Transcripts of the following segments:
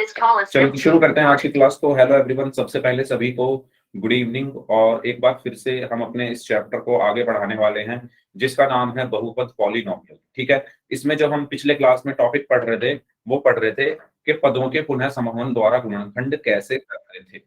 चलिए शुरू करते हैं आज की क्लास को। हेलो एवरीवन, सबसे पहले सभी को गुड इवनिंग। और एक बार फिर से हम अपने इस चैप्टर को आगे बढ़ाने वाले हैं जिसका नाम है बहुपद पॉलिनोमियल। ठीक है, इसमें जो हम पिछले क्लास में टॉपिक पढ़ रहे थे वो पढ़ रहे थे कि पदों के पुनः समूहन द्वारा गुणनखंड कैसे कर रहे थे।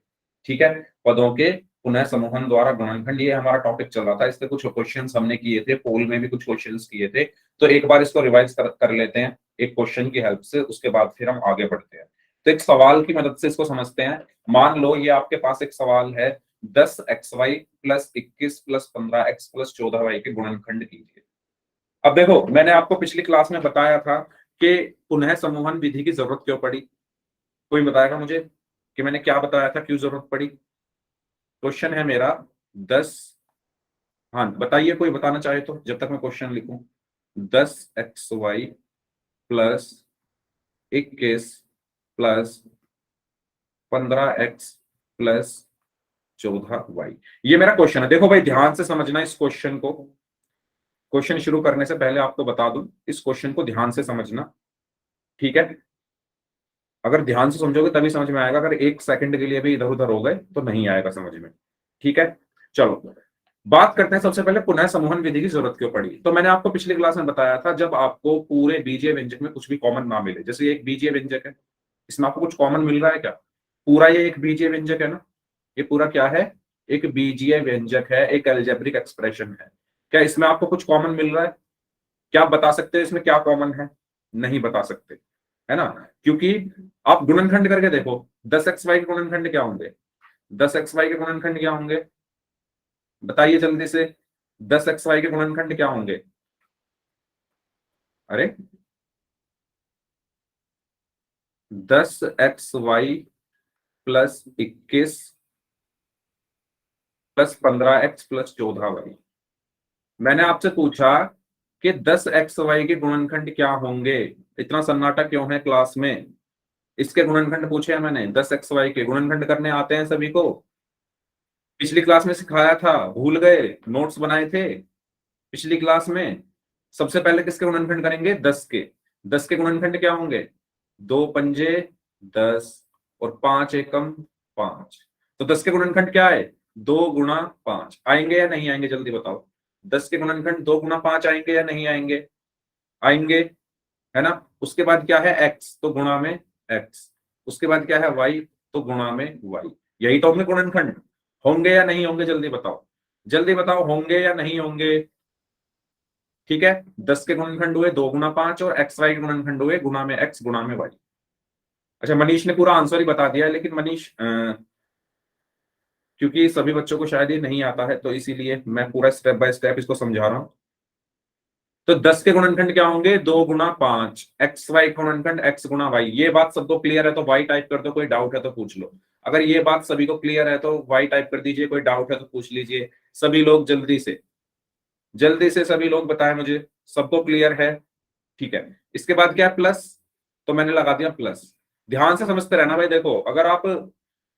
ठीक है, पदों के पुनः समूहन द्वारा गुणनखंड, ये हमारा टॉपिक चल रहा था। इसके कुछ क्वेश्चंस हमने किए थे, पोल में भी कुछ क्वेश्चंस किए थे, तो एक बार इसको रिवाइज कर लेते हैं एक क्वेश्चन की हेल्प से, उसके बाद फिर हम आगे बढ़ते हैं। तो एक सवाल की मदद से इसको समझते हैं। मान लो ये आपके पास एक सवाल है, 10xy plus 21 plus 15x plus 14y के गुणनखंड कीजिए। अब देखो, मैंने आपको पिछली क्लास में बताया था कि पुनः समूहन विधि की जरूरत क्यों पड़ी। कोई बताएगा मुझे कि मैंने क्या बताया था, क्यों जरूरत पड़ी? क्वेश्चन है मेरा 10, हाँ बताइए कोई बताना चाहे तो, जब तक मैं क्वेश्चन लिखूं। 10xy plus 21 plus 15x plus 14y, ये मेरा क्वेश्चन है। देखो भाई, ध्यान से समझना इस क्वेश्चन को। क्वेश्चन शुरू करने से पहले आपको बता दूं, इस क्वेश्चन को ध्यान से समझना। ठीक है, अगर ध्यान से समझोगे तभी समझ में आएगा, अगर एक सेकंड के लिए भी इधर उधर हो गए तो नहीं आएगा समझ में। ठीक है, चलो बात करते हैं सबसे पहले पुनः समूहन विधि की जरूरत क्यों पड़ी। तो मैंने आपको पिछली क्लास में बताया था, जब आपको पूरे बीजीय व्यंजक में कुछ भी कॉमन ना मिले, जैसे एक बीजीय व्यंजक है, इसमें आपको कुछ कॉमन मिल रहा है क्या? पूरा ये एक बीजीय व्यंजक है ना, ये पूरा क्या है? एक बीजीय व्यंजक है, एक अलजेब्रिक एक्सप्रेशन है। क्या इसमें आपको कुछ कॉमन मिल रहा है? क्या आप बता सकते हैं इसमें क्या कॉमन है? नहीं बता सकते, है ना, क्योंकि आप गुणनखंड करके देखो, 10xy के गुणनखंड क्या होंगे? 10xy के गुणनखंड क्या होंगे? बताइए जल्दी से, 10xy के गुणनखंड क्या होंगे? अरे 10xy plus 21 plus 15x plus 14y। मैंने आपसे पूछा कि 10xy के गुणनखंड क्या होंगे। इतना सन्नाटा क्यों है क्लास में? इसके गुणनखंड पूछे हैं मैंने, 10xy के गुणनखंड करने आते हैं सभी को? पिछली क्लास में सिखाया था, भूल गए? नोट्स बनाए थे पिछली क्लास में। सबसे पहले किसके गुणनखंड करेंगे? 10 के। 10 के गुणनखंड क्या होंगे? 2 पंजे 10 और 5 एकम 5। तो 10 के गुणनखंड क्या है? 2 गुणा 5 आएंगे या नहीं आएंगे, जल्दी बताओ। 10 के गुणनखंड 2 गुणा 5 आएंगे या नहीं आएंगे? आएंगे, है ना। उसके बाद क्या है? x, तो गुणा में x। उसके बाद क्या है? y, तो गुणा में y। यही तो होंगे गुणनखंड। होंगे या नहीं होंगे, जल्दी बताओ। जल्दी बताओ, होंगे या नहीं होंगे? ठीक है, 10 के गुणनखंड हुए 2 गुणा 5 और एक्स वाई के गुणनखंड हुए गुणा में x गुणा में y। अच्छा, मनीष ने पूरा आंसर ही बता दिया है, लेकिन मनीष क्योंकि सभी बच्चों को शायद ये नहीं आता है, तो इसीलिए मैं पूरा स्टेप बाय स्टेप इसको समझा रहा हूं। तो 10 के गुणनखंड क्या होंगे? 2 गुणा 5। एक्स वाई गुणनखंड x गुणा y। ये बात सबको क्लियर है तो y टाइप कर दो, कोई डाउट है तो पूछ लो। अगर ये बात सभी को क्लियर है तो y टाइप कर दीजिए, कोई डाउट है तो पूछ लीजिए। सभी लोग जल्दी से, जल्दी से सभी लोग बताएं मुझे, सबको क्लियर है? ठीक है, इसके बाद क्या है? प्लस, तो मैंने लगा दिया प्लस। ध्यान से समझते रहना भाई। देखो, अगर आप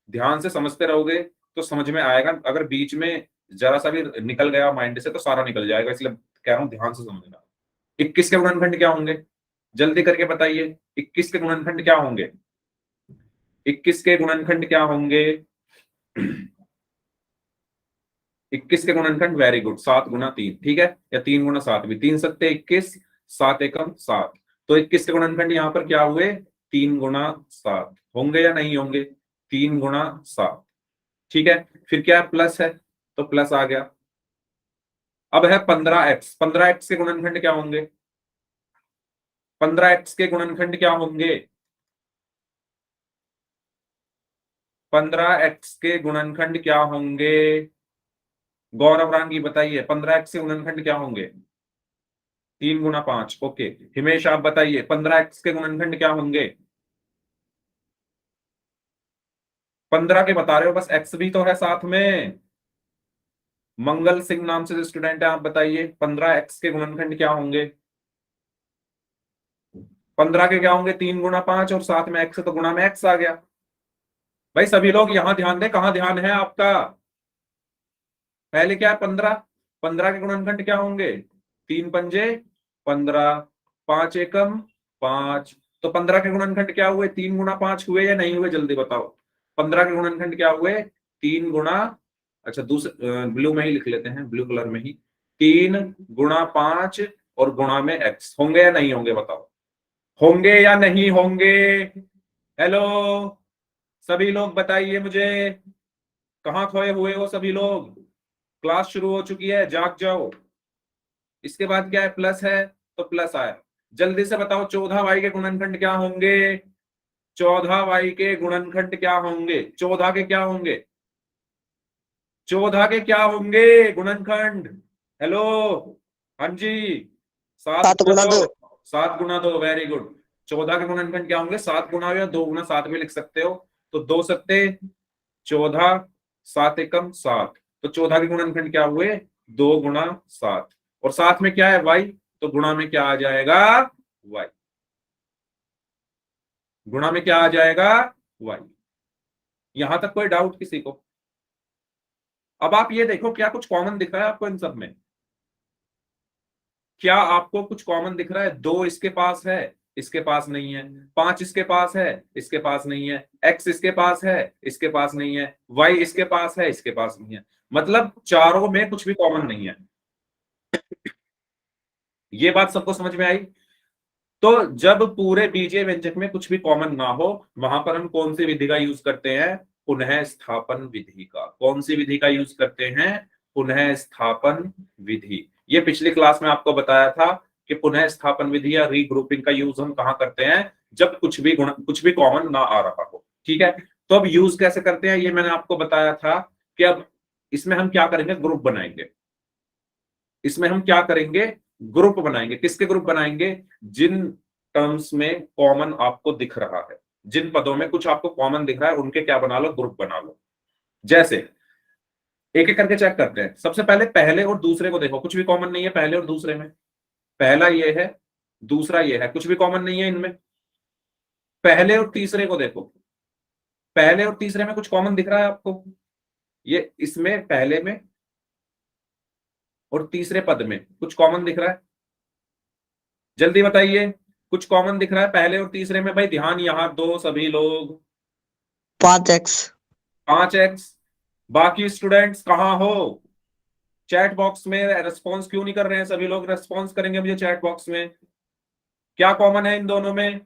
ध्यान से समझते रहोगे तो समझ में आएगा, अगर बीच में जरा सा भी निकल गया माइंड से तो सारा निकल जाएगा, इसलिए कह रहा हूं ध्यान से समझना। 21 के गुणनखंड क्या होंगे? जल्दी करके बताइए, 21 के गुणनखंड क्या होंगे? 21 के गुणनखंड क्या होंगे? 21 के गुणनखंड, वेरी गुड, 7 गुणा 3। ठीक है, या 3 गुणा 7 भी, 3 सत्ते 21, 7 एकम 7। तो 21 के गुणनखंड यहाँ पर क्या हुए? 3 गुणा 7। होंगे या नहीं होंगे? 3 गुणा 7। ठीक है, फिर क्या है? प्लस है, तो प्लस आ गया। अब है 15x। 15x के गुणनखंड क्या होंगे? 15x के गुणनखंड क्या होंगे? 15x के गुणनखंड क्या होंगे? गौरव रांगी बताइए, 15x के गुणनखंड क्या होंगे? 3 गुणा 5। ओके, हिमेश आप बताइए 15x के गुणनखंड क्या होंगे? 15 के बता रहे हो, बस x भी तो है साथ में। मंगल सिंह नाम से जो स्टूडेंट है, आप बताइए 15x के गुणनखंड क्या होंगे? 15 के क्या होंगे? 3 गुणा 5 और साथ में x है तो गुणा में x आ गया। भाई सभी लोग यहां ध्यान दें, कहां ध्यान है आपका? पहले क्या है? 15। 15 के गुणनखंड क्या होंगे? 3 पंजे 15, 5 एकम 5 तो 15 के गुणनखंड क्या हुए? 3 गुणा 5 हुए या नहीं हुए? जल्दी बताओ। 15 के गुणनखंड क्या हुए? 3 गुणा, अच्छा दूसरे ब्लू में ही लिख लेते हैं, ब्लू कलर में ही, 3 गुणा 5 और गुणा में x होंगे या नहीं होंगे? बताओ, होंगे या नहीं होंगे? हेलो, सभी लोग बताइए मुझे, कहाँ खोए हुए हो सभी लोग? क्लास शुरू हो चुकी है, जाग जाओ। इसके बाद क्या है? प्लस है तो प्लस आया। जल्दी से बताओ 14y के गुणनखंड क्या होंगे? 14y के गुणनखंड क्या होंगे? 14 के क्या होंगे? 14 के क्या होंगे गुणनखंड? हेलो, हाँ जी, 7 7 गुना गुणा 2। 2, 7 गुना 2, वेरी गुड। 14 के गुणनखंड क्या होंगे? 7 गुना या 2 गुना 7 भी लिख सकते हो। तो 2 सत्ते 14, 7 एकम 7। तो 14 के गुणनखंड क्या हुए? 2 गुणा 7, और साथ में क्या है? y, तो गुणा में क्या आ जाएगा? y। गुणा में क्या आ जाएगा? y। यहां तक कोई डाउट किसी को? अब आप ये देखो, क्या कुछ कॉमन दिख रहा है आपको इन सब में? क्या आपको कुछ कॉमन दिख रहा है? 2 इसके पास है, इसके पास नहीं है। 5 इसके पास है, इसके पास नहीं है। x इसके पास है, इसके पास नहीं है। y इसके पास है, इसके पास नहीं है। मतलब चारों में कुछ भी कॉमन नहीं है। ये बात सबको समझ में आई? तो जब पूरे बीजीय व्यंजक में कुछ भी कॉमन ना हो, वहां पर हम कौन सी विधि का यूज करते हैं? पुनः स्थापन विधि का। कौन सी विधि का यूज करते हैं? पुनः स्थापन विधि। ये पिछली क्लास में आपको बताया था कि पुनः स्थापन विधि या रीग्रुपिंग का यूज हम कहां करते हैं? जब कुछ भी कॉमन ना आ रहा हो। ठीक है, तो अब यूज कैसे करते हैं ये मैंने आपको बताया था कि अब इसमें हम क्या करेंगे? ग्रुप बनाएंगे। इसमें हम क्या करेंगे? ग्रुप बनाएंगे। किसके ग्रुप बनाएंगे? जिन टर्म्स में कॉमन आपको दिख रहा है, जिन पदों में कुछ आपको कॉमन दिख रहा है, उनके क्या बना लो? ग्रुप बना लो। जैसे एक एक करके चेक करते हैं। सबसे पहले पहले और दूसरे को देखो, कुछ भी कॉमन नहीं है पहले और दूसरे में। पहला ये है, दूसरा ये है, कुछ भी कॉमन नहीं है इनमें। पहले और तीसरे को देखो, पहले और तीसरे में कुछ कॉमन दिख रहा है आपको? ये इसमें पहले में और तीसरे पद में कुछ कॉमन दिख रहा है? जल्दी बताइए, कुछ कॉमन दिख रहा है पहले और तीसरे में? भाई ध्यान यहां दो सभी लोग। 5x। 5x। बाकी स्टूडेंट्स कहाँ हो? चैट बॉक्स में रेस्पॉन्स क्यों नहीं कर रहे हैं सभी लोग? रेस्पॉन्स करेंगे मुझे चैट बॉक्स में। क्या कॉमन है इन दोनों में?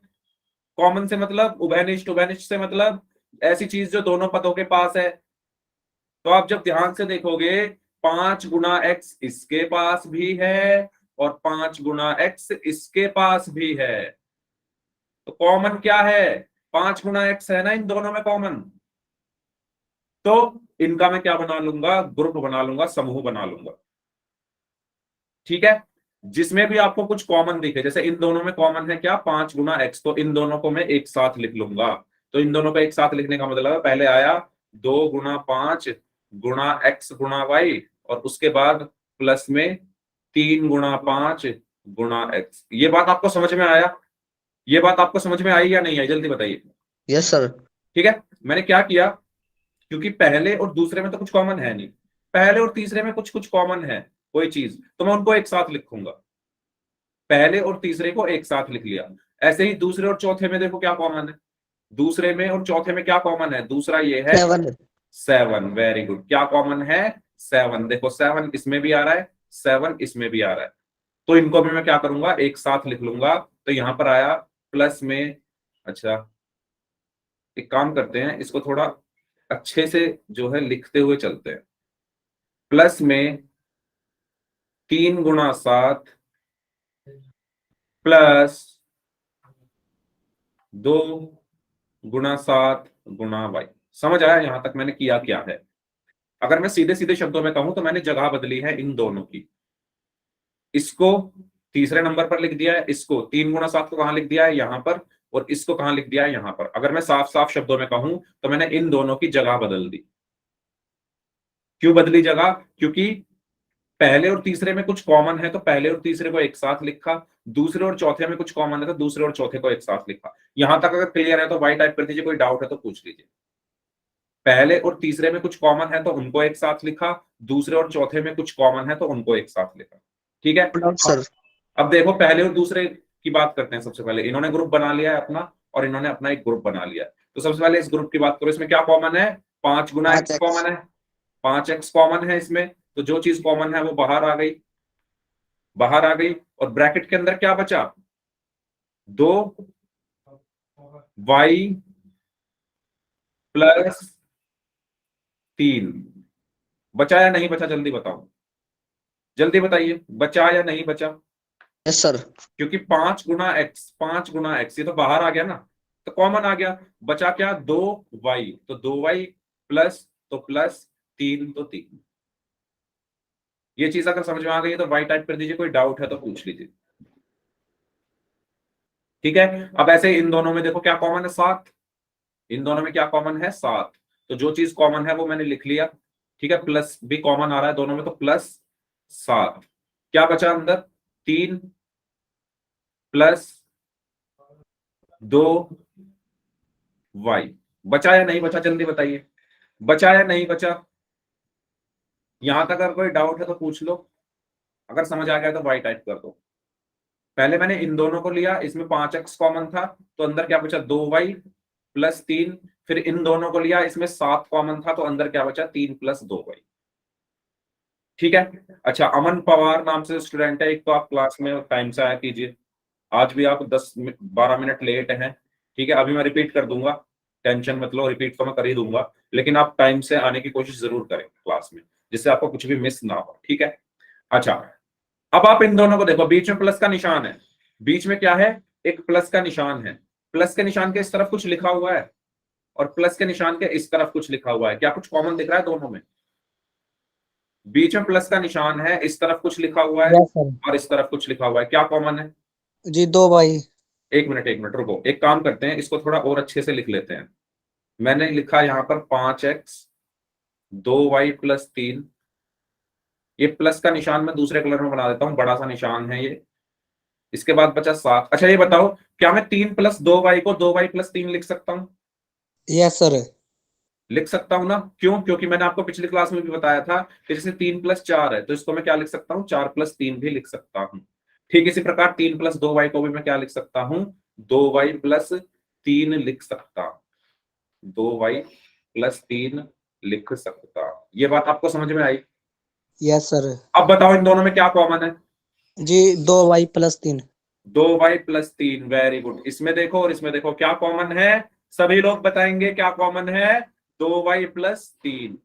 कॉमन से मतलब उभयनिष्ठ, उभयनिष्ठ से मतलब ऐसी चीज जो दोनों पदों के पास है। तो आप जब ध्यान से देखोगे, 5 गुना x इसके पास भी है और 5 गुना x इसके पास भी है। तो कॉमन क्या है? 5 गुना x है ना इन दोनों में कॉमन। तो इनका मैं क्या बना लूंगा? ग्रुप बना लूंगा, समूह बना लूंगा। ठीक है, जिसमें भी आपको कुछ कॉमन दिखे, जैसे इन दोनों में कॉमन है क्या? 5 गुना x, तो इन दोनों को मैं एक साथ लिख लूंगा। तो इन दोनों को एक साथ लिखने का मतलब है, पहले आया 2 गुना 5 गुना x गुना y, और उसके बाद प्लस में 3 गुना 5 गुना x। ये बात आपको समझ में आया? ये बात आपको समझ में आई या नहीं आई? जल्दी बताइए। Yes sir. ठीक है, मैंने क्या किया, क्योंकि पहले और दूसरे में तो कुछ कॉमन है नहीं, पहले और तीसरे में कुछ कुछ कॉमन है कोई चीज, तो मैं उनको एक साथ लिखूंगा। पहले और तीसरे को एक साथ लिख लिया। ऐसे ही दूसरे और चौथे में देखो क्या कॉमन है। दूसरे में और चौथे में क्या कॉमन है? दूसरा ये है 7। 7, वेरी गुड। क्या कॉमन है? 7। देखो 7 इसमें भी आ रहा है, 7 इसमें भी आ रहा है। तो इनको भी मैं क्या करूंगा? एक साथ लिख लूंगा। तो यहां पर आया प्लस में, अच्छा एक काम करते हैं, इसको थोड़ा अच्छे से जो है लिखते हुए चलते हैं। प्लस में 3 गुना 7 प्लस 2 गुना 7 गुना y। समझ आया यहां तक मैंने किया क्या है? अगर मैं सीधे सीधे शब्दों में कहूं तो मैंने जगह बदली है इन दोनों की। इसको तीसरे नंबर पर लिख दिया है, इसको 3 गुना 7 को कहां लिख दिया है? यहां पर। और इसको कहां लिख दिया है? यहां पर। अगर मैं साफ साफ शब्दों में कहूं तो मैंने इन दोनों की जगह बदल दी। क्यों बदली जगह? क्योंकि पहले और तीसरे में कुछ कॉमन है तो पहले और तीसरे को एक साथ लिखा, दूसरे और चौथे में कुछ कॉमन है तो दूसरे और चौथे को एक साथ लिखा। यहां तक अगर क्लियर है तो वाई टाइप कर दीजिए, कोई डाउट है तो पूछ लीजिए। पहले और तीसरे में कुछ कॉमन है तो उनको एक साथ लिखा, दूसरे और चौथे में कुछ कॉमन है तो उनको एक साथ लिखा। ठीक है, डाउट सर। अब देखो पहले और दूसरे की बात करते हैं। सबसे पहले इन्होंने ग्रुप बना लिया है अपना, और इन्होंने अपना एक ग्रुप बना लिया है। तो सबसे पहले इस ग्रुप की बात करो, इसमें क्या कॉमन है? 5 गुना एक्स 5x कॉमन है, 5x कॉमन है इसमें। तो जो चीज कॉमन है वो बाहर आ गई, बाहर आ गई। और ब्रैकेट के अंदर क्या बचा? 2y plus 3। बचा या नहीं बचा? जल्दी बताओ, जल्दी बताइए, बचा या नहीं बचा? Yes sir. क्योंकि 5 गुना एक्स ये तो बाहर आ गया ना, तो कॉमन आ गया। बचा क्या? 2y, तो 2y प्लस, तो प्लस 3, तो 3। ये चीज अगर समझ में आ गई है तो वाई टाइप कर दीजिए, कोई डाउट है तो पूछ लीजिए। ठीक है, अब ऐसे इन दोनों में देखो क्या कॉमन है? 7। इन दोनों में क्या कॉमन है? 7। तो जो चीज कॉमन है वो मैंने लिख लिया। ठीक है, प्लस भी कॉमन आ रहा है दोनों में, तो प्लस 7। क्या बचा अंदर? 3 प्लस 2y। बचा या नहीं बचा? जल्दी बताइए, बचा या नहीं बचा? यहां तक अगर कोई डाउट है तो पूछ लो, अगर समझ आ गया तो वाई टाइप कर दो। पहले मैंने इन दोनों को लिया, इसमें 5x कॉमन था, तो अंदर क्या बचा? 2y plus 3। फिर इन दोनों को लिया, इसमें 7 कॉमन था, तो अंदर क्या बचा? 3 प्लस 2y। ठीक है। अच्छा, अमन पवार नाम से स्टूडेंट है एक, तो आप क्लास में टाइम से आया कीजिए। आज भी आप 10-12 मिनट लेट हैं। ठीक है, अभी मैं रिपीट कर दूंगा, टेंशन मत लो, रिपीट तो मैं कर ही दूंगा, लेकिन आप टाइम से आने की कोशिश जरूर करें क्लास में, जिससे आपको कुछ भी मिस ना हो। ठीक है। अच्छा, अब आप इन दोनों को देखो, बीच में प्लस का निशान है। बीच में क्या है? एक प्लस का निशान है। प्लस के निशान के इस तरफ कुछ लिखा हुआ है, और प्लस के निशान के इस तरफ कुछ लिखा हुआ है। क्या कुछ कॉमन दिख रहा है दोनों में? बीच में प्लस का निशान है, इस तरफ कुछ लिखा हुआ है, यस सर। और इस तरफ कुछ लिखा हुआ है। क्या कॉमन है? जी 2y। एक मिनट, एक मिनट रुको, एक काम करते हैं, इसको थोड़ा और अच्छे से लिख लेते हैं। मैंने लिखा यहाँ पर 5x 2y प्लस 3। ये प्लस का निशान मैं दूसरे कलर में बना देता हूँ, बड़ा सा निशान है ये। इसके बाद बचा 7। अच्छा ये बताओ, क्या मैं 3 प्लस 2y को 2y प्लस 3 लिख सकता हूँ? Yes sir. लिख सकता हूं ना? क्यों? क्योंकि मैंने आपको पिछली क्लास में भी बताया था कि जैसे 3 प्लस 4 है, तो इसको मैं क्या लिख सकता हूँ? 4 प्लस 3 भी लिख सकता हूँ। ठीक इसी प्रकार 3 प्लस 2y को भी मैं क्या लिख सकता हूँ? 2y प्लस 3 लिख सकता हूँ। 2y प्लस 3 लिख सकता हूँ। ये बात आपको समझ में आई? Yes sir. अब बताओ इन दोनों में क्या कॉमन है? जी 2y plus 3। 2y plus 3, very good. इसमें देखो और इसमें देखो क्या कॉमन है? सभी लोग बताएंगे क्या कॉमन है? 2y plus 3।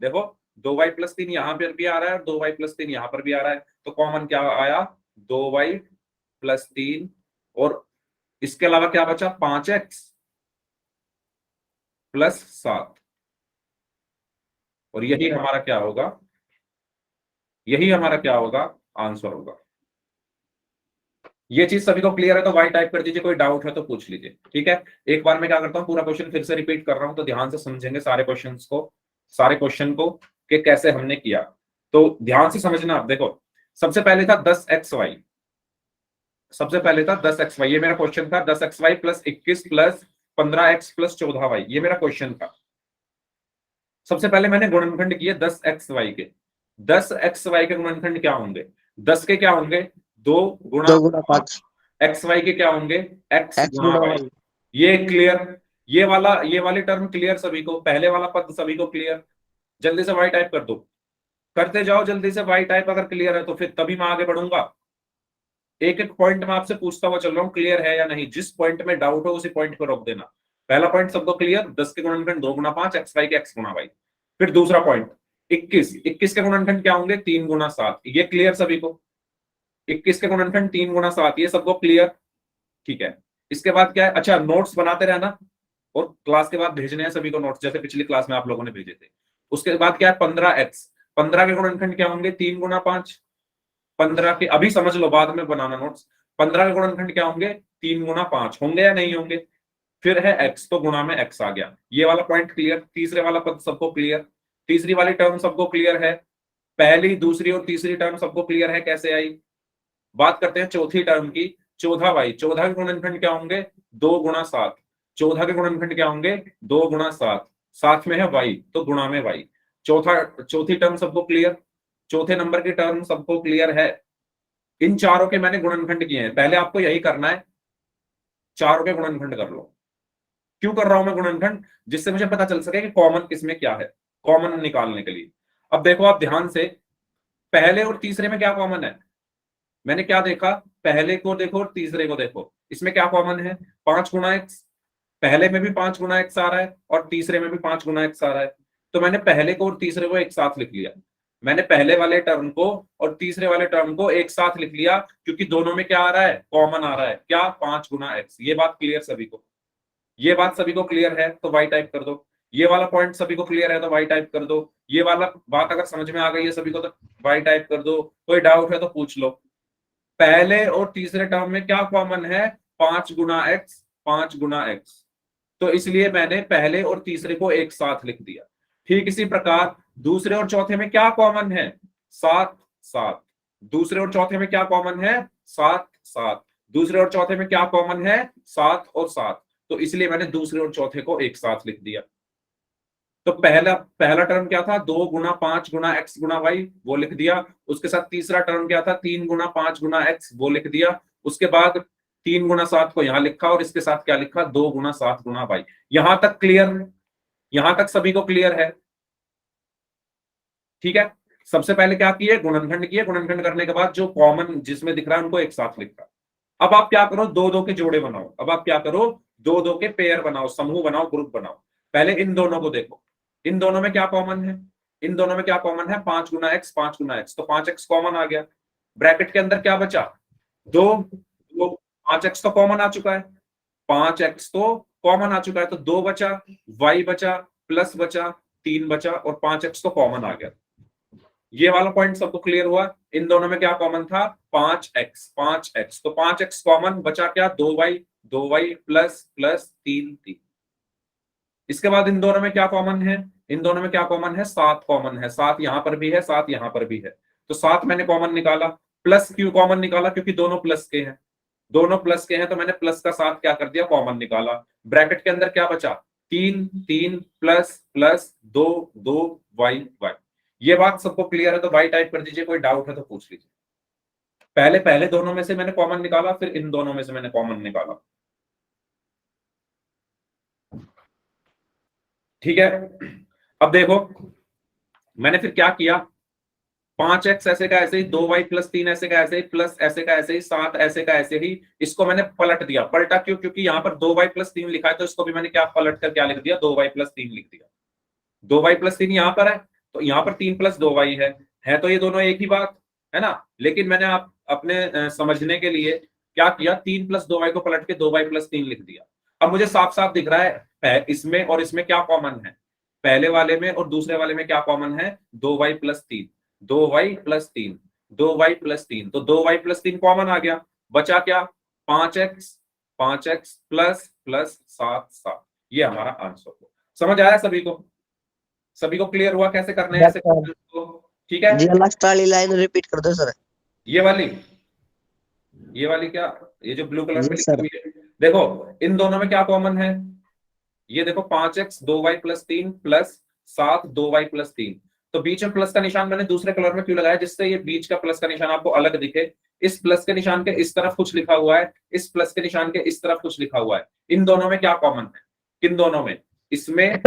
देखो, 2y प्लस 3 यहां पर भी आ रहा है, और 2y प्लस 3 यहां पर भी आ रहा है, तो कॉमन क्या आया? 2y plus 3। और इसके अलावा क्या बचा? 5x plus 7। और यही हमारा क्या होगा? यही हमारा क्या होगा? आंसर होगा। ये चीज सभी को क्लियर है तो वाई टाइप कर दीजिए, कोई डाउट है तो पूछ लीजिए। ठीक है, एक बार मैं क्या करता हूँ, पूरा क्वेश्चन फिर से रिपीट कर रहा हूं, तो ध्यान से समझेंगे सारे क्वेश्चंस को, सारे क्वेश्चन को, कि कैसे हमने किया। तो ध्यान से समझना। आप देखो, सबसे पहले था 10xy। सबसे पहले था 10xy, ये मेरा क्वेश्चन था। 10xy plus 21 plus 15x plus 14y, ये मेरा क्वेश्चन था। सबसे पहले मैंने गुणनखंड किए 10xy के। 10xy के गुणनखंड क्या होंगे? 10 के क्या होंगे? 2 गुणा 2 गुना 5 एक्स वाई के क्या होंगे? x x गुणा गुना वाई। y। ये क्लियर? ये वाली टर्म क्लियर सभी को? पहले वाला पद सभी को क्लियर? जल्दी से वाई टाइप कर दो, करते जाओ जल्दी से वाई टाइप। अगर क्लियर है तो फिर तभी मैं आगे बढ़ूंगा। एक एक पॉइंट में आपसे पूछता हुआ चल रहा हूँ, क्लियर है या नहीं। जिस पॉइंट में डाउट हो उसी पॉइंट पर रोक देना। पहला पॉइंट सबको क्लियर, 10 के गुणनखंड 2 गुना 5, एक्स वाई के एक्स गुना वाई। फिर दूसरा पॉइंट 21 के गुणनखंड क्या होंगे? 3 गुना 7, ये क्लियर सभी को? 21 के गुणनखंड 3 गुना 7, ये सबको क्लियर? ठीक है। इसके बाद क्या है? अच्छा, नोट्स बनाते रहना, और क्लास के बाद भेजने हैं सभी को नोट्स, जैसे पिछली क्लास में आप लोगों ने भेजे थे। उसके बाद क्या है? 15x। 15 के गुणनखंड क्या होंगे? 3 गुना 5। 15 के अभी समझ लो, बाद में बनाना नोट्स। 15 के गुणनखंड क्या होंगे? 3 गुना 5 होंगे या नहीं होंगे? फिर है x, तो गुणा में x आ गया। ये वाला पॉइंट क्लियर? तीसरे वाला पद सबको क्लियर? तीसरी वाली टर्म सबको क्लियर है? पहली, दूसरी और तीसरी टर्म सबको क्लियर है कैसे आई? बात करते हैं चौथी टर्म की। 14y, 14 के गुणनखंड क्या होंगे? 2 गुणा 7। 14 के गुणनखंड क्या होंगे? 2 गुणा 7। साथ में है y, तो गुणा में y। चौथी टर्म सबको क्लियर? चौथे नंबर की टर्म सबको क्लियर है? इन चारों के मैंने गुणनखंड किए हैं। पहले आपको यही करना है, चारों के गुणनखंड कर लो। क्यों कर रहा हूं मैं गुणनखंड? जिससे मुझे पता चल सके कि कॉमन किसमें क्या है, कॉमन निकालने के लिए। अब देखो आप ध्यान से, पहले और तीसरे में क्या कॉमन है? मैंने क्या देखा, पहले को देखो और तीसरे को देखो, इसमें क्या कॉमन है? 5 गुना x। पहले में भी 5 गुना x आ रहा है और तीसरे में भी 5 गुना x आ रहा है। तो मैंने पहले को और तीसरे को एक साथ लिख लिया। मैंने पहले वाले टर्म को और तीसरे वाले टर्म को एक साथ लिख लिया, क्योंकि दोनों में क्या आ रहा है? कॉमन आ रहा है। क्या? 5 गुना x। ये बात क्लियर सभी को? ये बात सभी को क्लियर है तो वाई टाइप कर दो। ये वाला पॉइंट सभी को क्लियर है तो वाई टाइप कर दो। ये वाला बात अगर समझ में आ गई है सभी को तो वाई टाइप कर दो। कोई डाउट है तो पूछ लो। पहले और तीसरे टर्म में क्या कॉमन है? 5 गुना x, 5 गुना x। तो इसलिए मैंने पहले और तीसरे को एक साथ लिख दिया। ठीक इसी प्रकार दूसरे और चौथे में क्या कॉमन है? 7, 7। दूसरे और चौथे में क्या कॉमन है? 7, 7। दूसरे और चौथे में क्या कॉमन है? 7 और 7। तो इसलिए मैंने दूसरे और चौथे को एक साथ लिख दिया। तो पहला पहला टर्म क्या था? 2 गुना 5 गुना x गुना y, वो लिख दिया। उसके साथ तीसरा टर्म क्या था? 3 गुना 5 गुना x, वो लिख दिया। उसके बाद 3 गुना 7 को यहां लिखा और इसके साथ क्या लिखा? 2 गुना 7 गुना y। यहां तक क्लियर? यहां तक सभी को क्लियर है? ठीक है। सबसे पहले क्या किए? गुणनखंड किए। गुणनखंड करने के बाद जो कॉमन जिसमें दिख रहा है उनको एक साथ लिखा। अब आप क्या करो? दो दो के जोड़े बनाओ। अब आप क्या करो? दो दो के पेयर बनाओ, समूह बनाओ, ग्रुप बनाओ। पहले इन दोनों को देखो, इन दोनों में क्या कॉमन है? इन दोनों में क्या कॉमन है? 5 गुना x, 5 गुना x। तो 5x कॉमन आ गया। ब्रैकेट के अंदर क्या बचा? 2। 5x तो कॉमन आ चुका है, 5x तो कॉमन आ चुका है, तो 2 बचा, y बचा, प्लस बचा, 3 बचा और 5x तो कॉमन आ गया। ये वाला पॉइंट सबको क्लियर हुआ? इन दोनों में क्या कॉमन था? 5x, 5x। तो 5x कॉमन बचा, क्या? 2y, 2y plus plus 3, 3। इसके बाद इन दोनों में क्या कॉमन है? इन दोनों में क्या कॉमन है? 7 कॉमन है। 7 यहां पर भी है, 7 यहां पर भी है। तो 7 मैंने कॉमन निकाला। प्लस क्यों कॉमन निकाला? क्योंकि दोनों प्लस के हैं, दोनों प्लस के हैं, तो मैंने प्लस का 7 क्या कर दिया? कॉमन निकाला। ब्रैकेट के अंदर क्या बचा? 3, 3 प्लस प्लस 2, 2 वाई, वाई। ये बात सबको क्लियर है तो वाई टाइप कर दीजिए। कोई डाउट है तो पूछ लीजिए। पहले पहले दोनों में से मैंने कॉमन निकाला, फिर इन दोनों में से मैंने कॉमन निकाला। ठीक है। अब देखो मैंने फिर क्या किया? 5x ऐसे का ऐसे ही, 2y प्लस 3 ऐसे का ऐसे ही, प्लस ऐसे का ऐसे ही, 7 ऐसे का ऐसे ही। इसको मैंने पलट दिया। पलटा क्यों? क्योंकि यहाँ पर 2y प्लस 3 लिखा है, तो इसको भी मैंने क्या पलट कर क्या लिख दिया? 2y प्लस 3 लिख दिया। 2y प्लस 3 यहाँ पर है, तो यहाँ पर 3 प्लस 2y है तो ये दोनों एक ही बात है ना। लेकिन मैंने आप अपने समझने के लिए क्या किया? 3 प्लस 2y को पलट के 2y प्लस 3 लिख दिया। अब मुझे साफ साफ दिख रहा है इसमें और इसमें क्या कॉमन है। पहले वाले में और दूसरे वाले में क्या कॉमन है? 2y plus 3, 2y plus 3, 2y plus 3। तो 2y प्लस 3 कॉमन आ गया। बचा क्या? 5x, 5x plus plus 7, 7। ये हमारा आंसर हो। समझ आया सभी को? सभी को क्लियर हुआ कैसे करने हैं ऐसे क्वेश्चन को? ठीक है। जी लास्ट वाली लाइन रिपीट कर दो सर। ये वाली, ये वाली क्या, ये जो ब्लू कलर में यस लिखी सर। हुई है, देखो इन दोनों में क्या कॉमन है? ये देखो 5x 2y plus 3 plus 7 2y plus 3। तो बीच में प्लस का निशान मैंने दूसरे कलर में क्यों लगाया? जिससे ये बीच का प्लस का निशान आपको अलग दिखे। इस प्लस के निशान के इस तरफ कुछ लिखा हुआ है, इस प्लस के निशान के इस तरफ कुछ लिखा हुआ है। इन दोनों में क्या कॉमन है? किन दोनों में? इसमें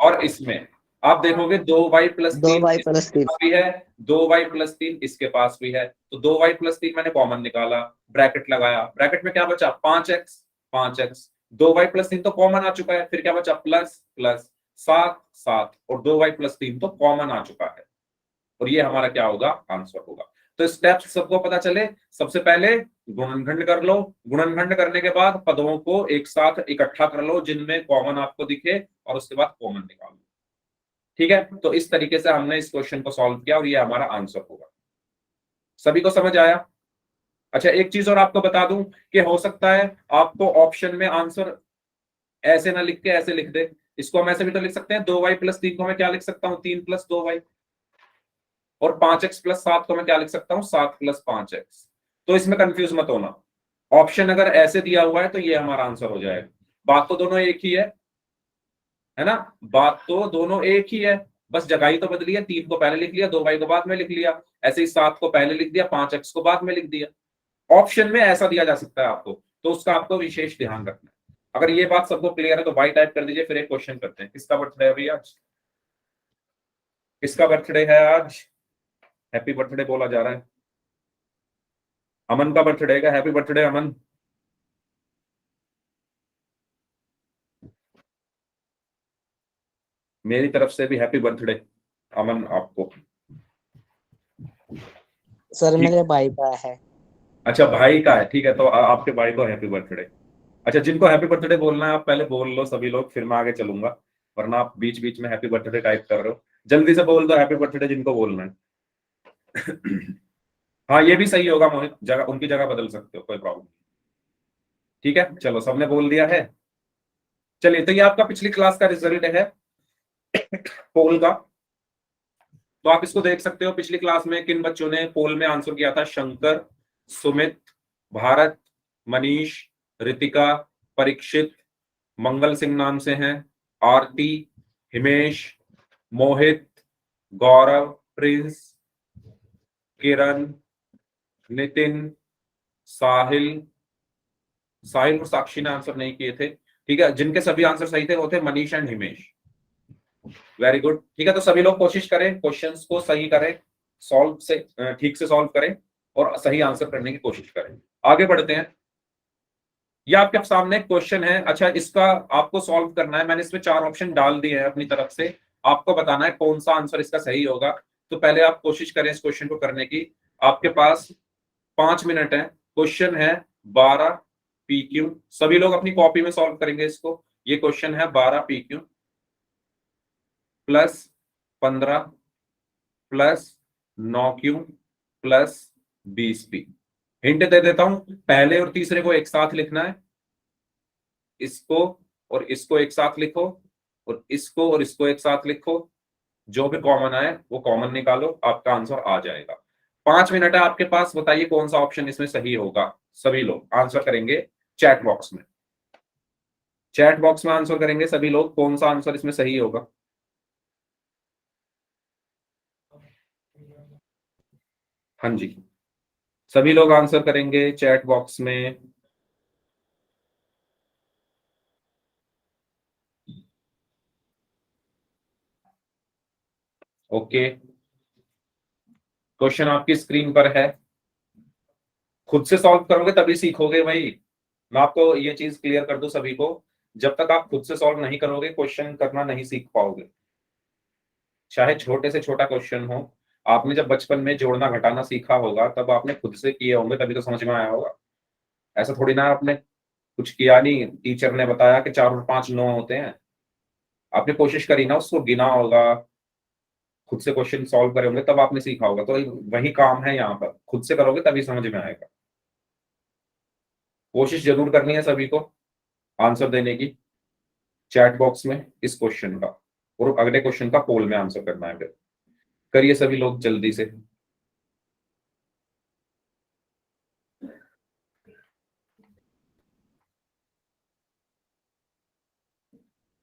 और इसमें। आप देखोगे 2y प्लस 3 2y प्लस इसके 3। पास भी है, 2y प्लस 3 इसके पास भी है। तो 2y प्लस 3 मैंने कॉमन निकाला, ब्रैकेट लगाया। ब्रैकेट में क्या बचा? 5x, 5x। 2y प्लस 3 तो कॉमन आ चुका है, फिर क्या बचा? प्लस प्लस 7, 7 और 2y प्लस 3 तो कॉमन आ चुका है। और ये हमारा क्या होगा? आंसर होगा। तो स्टेप्स सबको पता चले। सबसे पहले गुणनखंड कर लो। गुणनखंड करने के बाद पदों को एक साथ इकट्ठा कर लो जिनमें कॉमन आपको दिखे, और उसके बाद कॉमन निकाल लो। ठीक है। तो इस तरीके से हमने इस क्वेश्चन को सॉल्व किया और ये हमारा आंसर होगा। सभी को समझ आया? अच्छा एक चीज और आपको बता दूं कि हो सकता है आपको ऑप्शन में आंसर ऐसे ना लिख के ऐसे लिख दे। इसको हम ऐसे भी तो लिख सकते हैं, 2y प्लस 3 को मैं क्या लिख सकता हूँ? 3 प्लस 2y। और 5x प्लस 7 को मैं क्या लिख सकता हूँ? 7 प्लस 5x। तो इसमें कंफ्यूज मत होना। ऑप्शन अगर ऐसे दिया हुआ है तो ये हमारा आंसर हो जाएगा। बात तो दोनों एक ही है ना। बात तो दोनों एक ही है, बस जगह ही तो बदली है। 3 को पहले लिख लिया, 2y को बाद में लिख लिया। ऐसे ही 7 को पहले लिख दिया, 5x को बाद में लिख दिया। ऑप्शन में ऐसा दिया जा सकता है आपको, तो उसका आपको विशेष ध्यान रखना है। अगर ये बात सबको क्लियर है तो वाई टाइप कर दीजिए, फिर एक क्वेश्चन करते हैं। किसका बर्थडे है अभी आज? किसका बर्थडे है आज? हैप्पी बर्थडे बोला जा रहा है। अमन का बर्थडे है। हैप्पी बर्थडे अमन। मेरी तरफ से भी हैप्पी बर्थडे अमन आपको। सर ठीक। मेरे भाई का है। अच्छा भाई का है, ठीक है, तो आपके भाई को हैप्पी बर्थडे। अच्छा, जिनको हैप्पी बर्थडे बोलना है आप पहले बोल लो सभी लोग, फिर मैं आगे चलूंगा, वरना आप बीच बीच में हैप्पी बर्थडे टाइप कर रहे हो। जल्दी से बोल दो हैप्पी बर्थडे जिनको बोलना है। हाँ ये भी सही होगा मोहित, जगह उनकी जगह बदल सकते हो, कोई प्रॉब्लम नहीं। ठीक है, चलो सबने बोल दिया है। चलिए, तो ये आपका पिछली क्लास का रिजल्ट है पोल का। तो आप इसको देख सकते हो, पिछली क्लास में किन बच्चों ने पोल में आंसर किया था। शंकर, सुमित, भारत, मनीष, रितिका, परीक्षित, मंगल सिंह नाम से हैं, आरती, हिमेश, मोहित, गौरव, प्रिंस, किरण, नितिन, साहिल। साहिल और साक्षी ने आंसर नहीं किए थे। ठीक है, जिनके सभी आंसर सही थे वो थे Manish and Himesh. Very good. ठीक है, तो सभी लोग कोशिश करें, क्वेश्चंस को सही करें, सॉल्व से ठीक से सॉल्व करें और सही आंसर करने की कोशिश करें। आगे बढ़ते हैं। ये आपके सामने क्वेश्चन है। अच्छा, इसका आपको सॉल्व करना है। मैंने इसमें 4 ऑप्शन डाल दिए हैं अपनी तरफ से, आपको बताना है कौन सा आंसर इसका सही होगा। तो पहले आप कोशिश करें इस क्वेश्चन को करने की। आपके पास 5 मिनट है। क्वेश्चन है 12 PQ। सभी लोग अपनी कॉपी में सॉल्व करेंगे इसको। ये क्वेश्चन है 12 PQ plus 15 plus 9Q plus 20P। Hint दे देता हूं, पहले और तीसरे को एक साथ लिखना है, इसको और इसको एक साथ लिखो, और इसको और इसको एक साथ लिखो। जो भी कॉमन आए वो कॉमन निकालो, आपका आंसर आ जाएगा। 5 मिनट है आपके पास, बताइए कौन सा ऑप्शन इसमें सही होगा। सभी लोग आंसर करेंगे चैट बॉक्स में। चैट बॉक्स में आंसर करेंगे सभी लोग, कौन सा आंसर इसमें सही होगा। हाँ जी, सभी लोग आंसर करेंगे चैट बॉक्स में। ओके, क्वेश्चन आपकी स्क्रीन पर है। खुद से सॉल्व करोगे तभी सीखोगे भाई। मैं आपको ये चीज क्लियर कर दूं सभी को, जब तक आप खुद से सॉल्व नहीं करोगे क्वेश्चन करना नहीं सीख पाओगे। चाहे छोटे से छोटा क्वेश्चन हो, आपने जब बचपन में जोड़ना घटाना सीखा होगा तब आपने खुद से किए होंगे, तभी तो समझ में आया होगा। ऐसा थोड़ी ना आपने कुछ किया नहीं, टीचर ने बताया कि 4 और 5 9 होते हैं, आपने कोशिश करी ना, उसको गिना होगा, खुद से क्वेश्चन सॉल्व करे होंगे, तब आपने सीखा होगा। तो वही काम है यहाँ पर, खुद से करोगे तभी समझ में आएगा। कोशिश जरूर करनी है सभी को आंसर देने की चैट बॉक्स में इस क्वेश्चन का, और अगले क्वेश्चन का पोल में आंसर करना है। फिर करिए सभी लोग जल्दी से।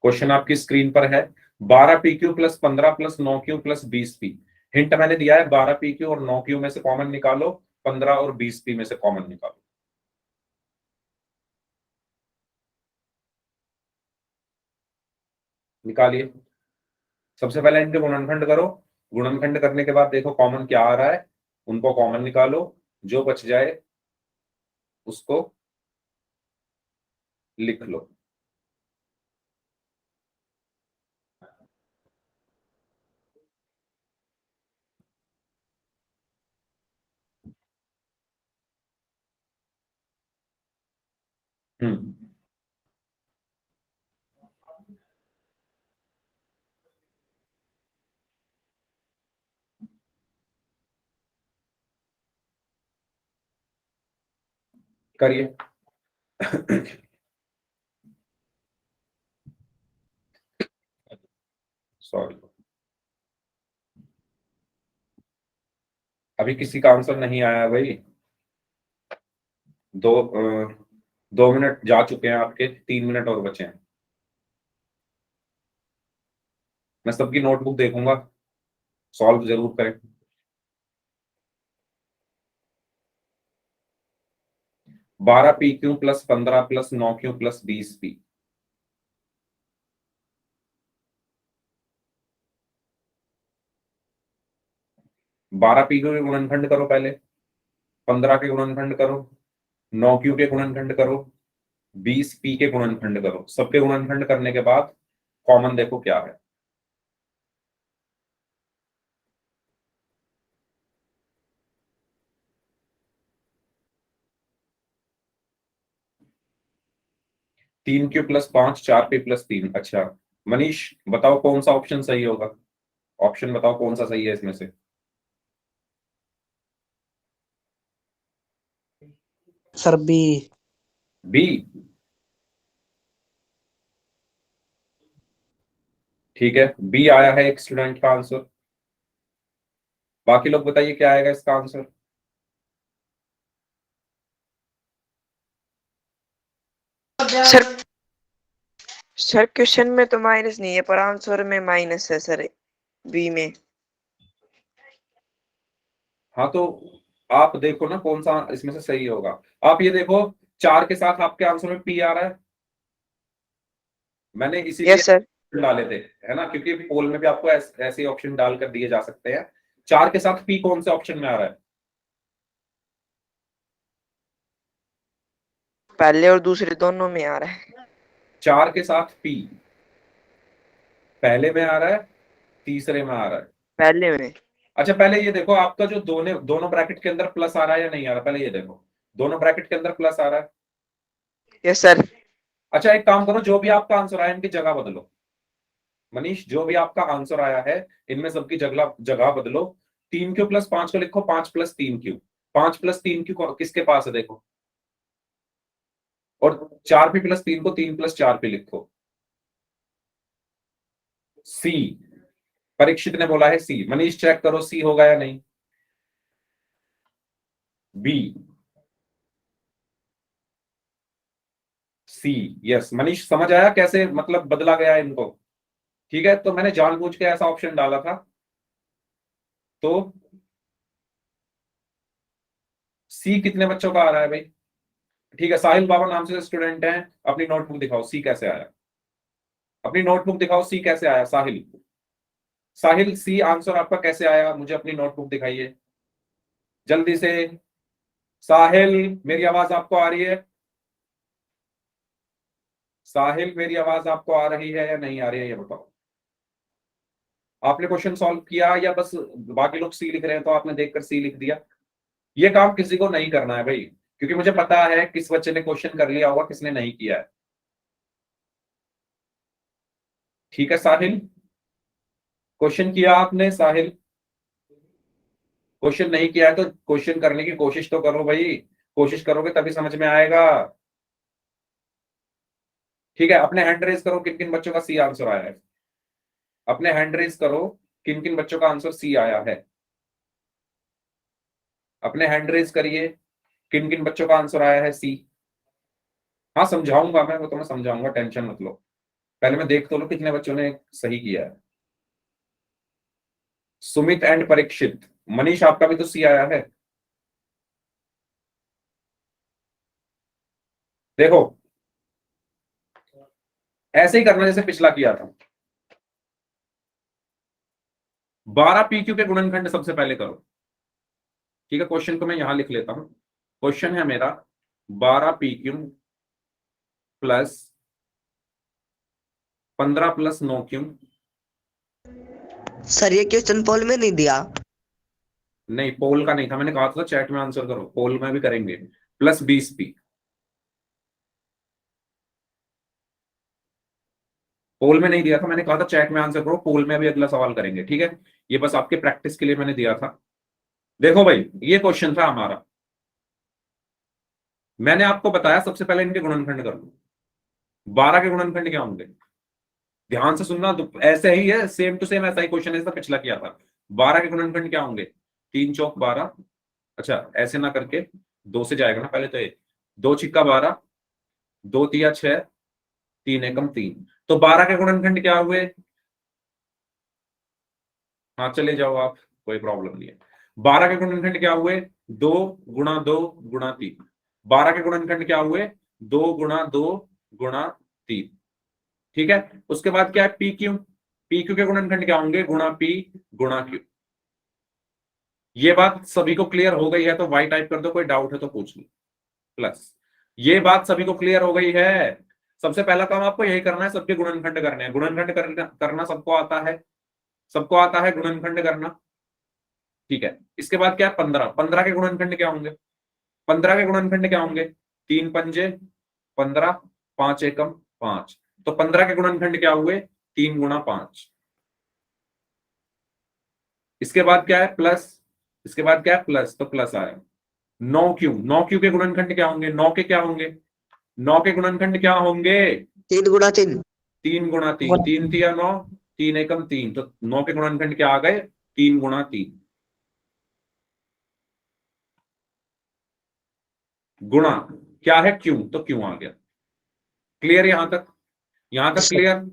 क्वेश्चन आपकी स्क्रीन पर है। 12 PQ plus 15 plus 9Q plus 20P। Hint मैंने दिया है, 12 PQ और 9Q में से कॉमन निकालो, 15 और 20P में से कॉमन निकालो। निकालिए। सबसे पहले इनके गुणनखंड करो। गुणनखंड करने के बाद देखो कॉमन क्या आ रहा है, उनको कॉमन निकालो, जो बच जाए उसको लिख लो। हम्म, करिए। सॉरी, अभी किसी का आंसर नहीं आया है भाई। 2 मिनट जा चुके हैं आपके, 3 मिनट और बचे हैं। मैं सबकी नोटबुक देखूंगा, सॉल्व जरूर करें। 12 PQ plus 15 plus 9Q plus 20P। 12 PQ के गुणनखंड करो पहले, 15 के गुणनखंड करो, 9Q के गुणनखंड करो, 20P के गुणनखंड करो। सबके गुणनखंड करने के बाद कॉमन देखो क्या है। तीन क्यू प्लस 5, 4P प्लस 3। अच्छा मनीष बताओ कौन सा ऑप्शन सही होगा, ऑप्शन बताओ कौन सा सही है इसमें से। Sir B. बी। ठीक है, बी आया है एक स्टूडेंट का आंसर। बाकी लोग बताइए क्या आएगा इसका आंसर। सर सर क्वेश्चन में तो माइनस नहीं है पर आंसर में माइनस है सर, बी में। हाँ तो आप देखो ना कौन सा इसमें से सही होगा। आप ये देखो 4 के साथ आपके आंसर में पी आ रहा है, मैंने इसीलिए यस सर। डाले थे, है ना, क्योंकि पोल में भी आपको ऐसे ऑप्शन डाल कर दिए जा सकते हैं। 4 के साथ पी कौन से ऑप्शन में आ रहा है। पहले और दूसरे दोनों में आ रहा है। 4 के साथ पी पहले में आ रहा है, तीसरे में आ रहा है। पहले में। अच्छा पहले ये देखो आपका जो दोनों दोनों ब्रैकेट के अंदर प्लस आ रहा है या नहीं आ रहा, पहले ये देखो दोनों ब्रैकेट के अंदर प्लस आ रहा है। Yes sir. अच्छा एक काम करो, जो भी आपका आंसर आया इनकी जगह बदलो। मनीष जो भी आपका आंसर आया है इनमें सबकी जगह जगह बदलो। 3Q प्लस 5 को लिखो 5 प्लस 3Q। 5 प्लस 3Q किसके पास है देखो, और 4P प्लस 3 को 3 प्लस 4P लिखो। सी, परीक्षित ने बोला है सी। मनीष चेक करो सी होगा या नहीं। बी, सी। यस मनीष समझ आया कैसे मतलब बदला गया है इनको। ठीक है तो मैंने जानबूझ के ऐसा ऑप्शन डाला था। तो सी कितने बच्चों का आ रहा है भाई। ठीक है साहिल बाबा नाम से स्टूडेंट हैं, अपनी नोटबुक दिखाओ सी कैसे आया। अपनी नोटबुक दिखाओ सी कैसे आया साहिल। साहिल सी आंसर आपका कैसे आया, मुझे अपनी नोटबुक दिखाइए जल्दी से। साहिल मेरी आवाज आपको आ रही है। साहिल मेरी आवाज आपको आ रही है या नहीं आ रही है ये बताओ। आपने क्वेश्चन सॉल्व किया या बस बाकी लोग सी लिख रहे हैं तो आपने देखकर सी लिख दिया। ये काम किसी को नहीं करना है भाई, क्योंकि मुझे पता है किस बच्चे ने क्वेश्चन कर लिया होगा किसने नहीं किया है। ठीक है साहिल, क्वेश्चन किया आपने साहिल। क्वेश्चन नहीं किया है तो क्वेश्चन करने की कोशिश तो करो भाई, कोशिश करोगे तभी समझ में आएगा। ठीक है अपने हैंड रेज करो किन किन बच्चों का सी आंसर आया है। अपने हैंड रेज करो किन किन बच्चों का आंसर सी आया है। अपने हैंड रेज करिए किन किन बच्चों का आंसर आया है सी। हाँ समझाऊंगा मैं, वो तो मैं समझाऊंगा, टेंशन मत लो। पहले मैं देख तो लो कितने बच्चों ने सही किया है। सुमित एंड परीक्षित। मनीष आपका भी तो सी आया है। देखो ऐसे ही करना जैसे पिछला किया था। 12 PQ के गुणनखंड सबसे पहले करो। ठीक है क्वेश्चन को मैं यहां लिख लेता हूं। क्वेश्चन है मेरा 12 PQ plus 15 plus 9Q। Sir ये क्वेश्चन पोल में नहीं दिया। नहीं पोल का नहीं था, मैंने कहा था चैट में आंसर करो, पोल में भी करेंगे। Plus 20P। पोल में नहीं दिया था, मैंने कहा था चैट में आंसर करो, पोल में भी अगला सवाल करेंगे। ठीक है ये बस आपके प्रैक्टिस के लिए मैंने दिया था। देखो भाई ये क्वेश्चन था हमारा, मैंने आपको बताया सबसे पहले इनके गुणनखंड कर लो। 12 के गुणनखंड क्या होंगे, ध्यान से सुनना, तो ऐसे ही है सेम टू सेम ऐसा ही क्वेश्चन है जैसा पिछला किया था। 12 के गुणनखंड क्या होंगे, 3 चौक 12। अच्छा ऐसे ना करके दो से जाएगा ना पहले तो ये, 2 छिक्का 12, 2 तिया 6, 3 एकम 3। तो 12 के गुणनखंड क्या हुए। हाँ चले जाओ आप, कोई प्रॉब्लम नहीं है। 12 के गुणनखंड क्या हुए, 2 गुणा 2 गुणा 3। 12 के गुणनखंड क्या हुए, 2 गुणा 2 गुणा 3। ठीक है, उसके बाद क्या है, पी क्यू। पी क्यू के गुणनखंड क्या होंगे, गुणा पी गुणा क्यू। ये बात सभी को क्लियर हो गई है तो वाई टाइप कर दो, कोई डाउट है तो पूछ लो। प्लस ये बात सभी को क्लियर हो गई है। सबसे पहला काम आपको यही करना है, सबके गुणनखंड करने हैं। गुणनखंड करना सबको आता है, सबको आता है गुणनखंड करना। ठीक है, इसके बाद क्या है, 15। 15 के गुणनखंड क्या होंगे, 15 के गुणनखंड क्या होंगे, 3 पंजे 15, 5 एकम 5। तो 15 के गुणनखंड क्या हुए, 3 गुणा 5। इसके बाद क्या है, प्लस। इसके बाद क्या है, प्लस, तो प्लस आया। 9 क्यू, 9 क्यू के गुणनखंड क्या होंगे, 9 के क्या होंगे, 9 के गुणनखंड क्या होंगे, 3 गुणा 3। 3 गुणा 3। 3 तिया 9, 3 एकम 3। तो 9 के गुणनखंड क्या आ गए, 3 गुणा 3। गुणा क्या है, क्यू, तो क्यू आ गया। क्लियर यहां तक, यहां तक क्लियर।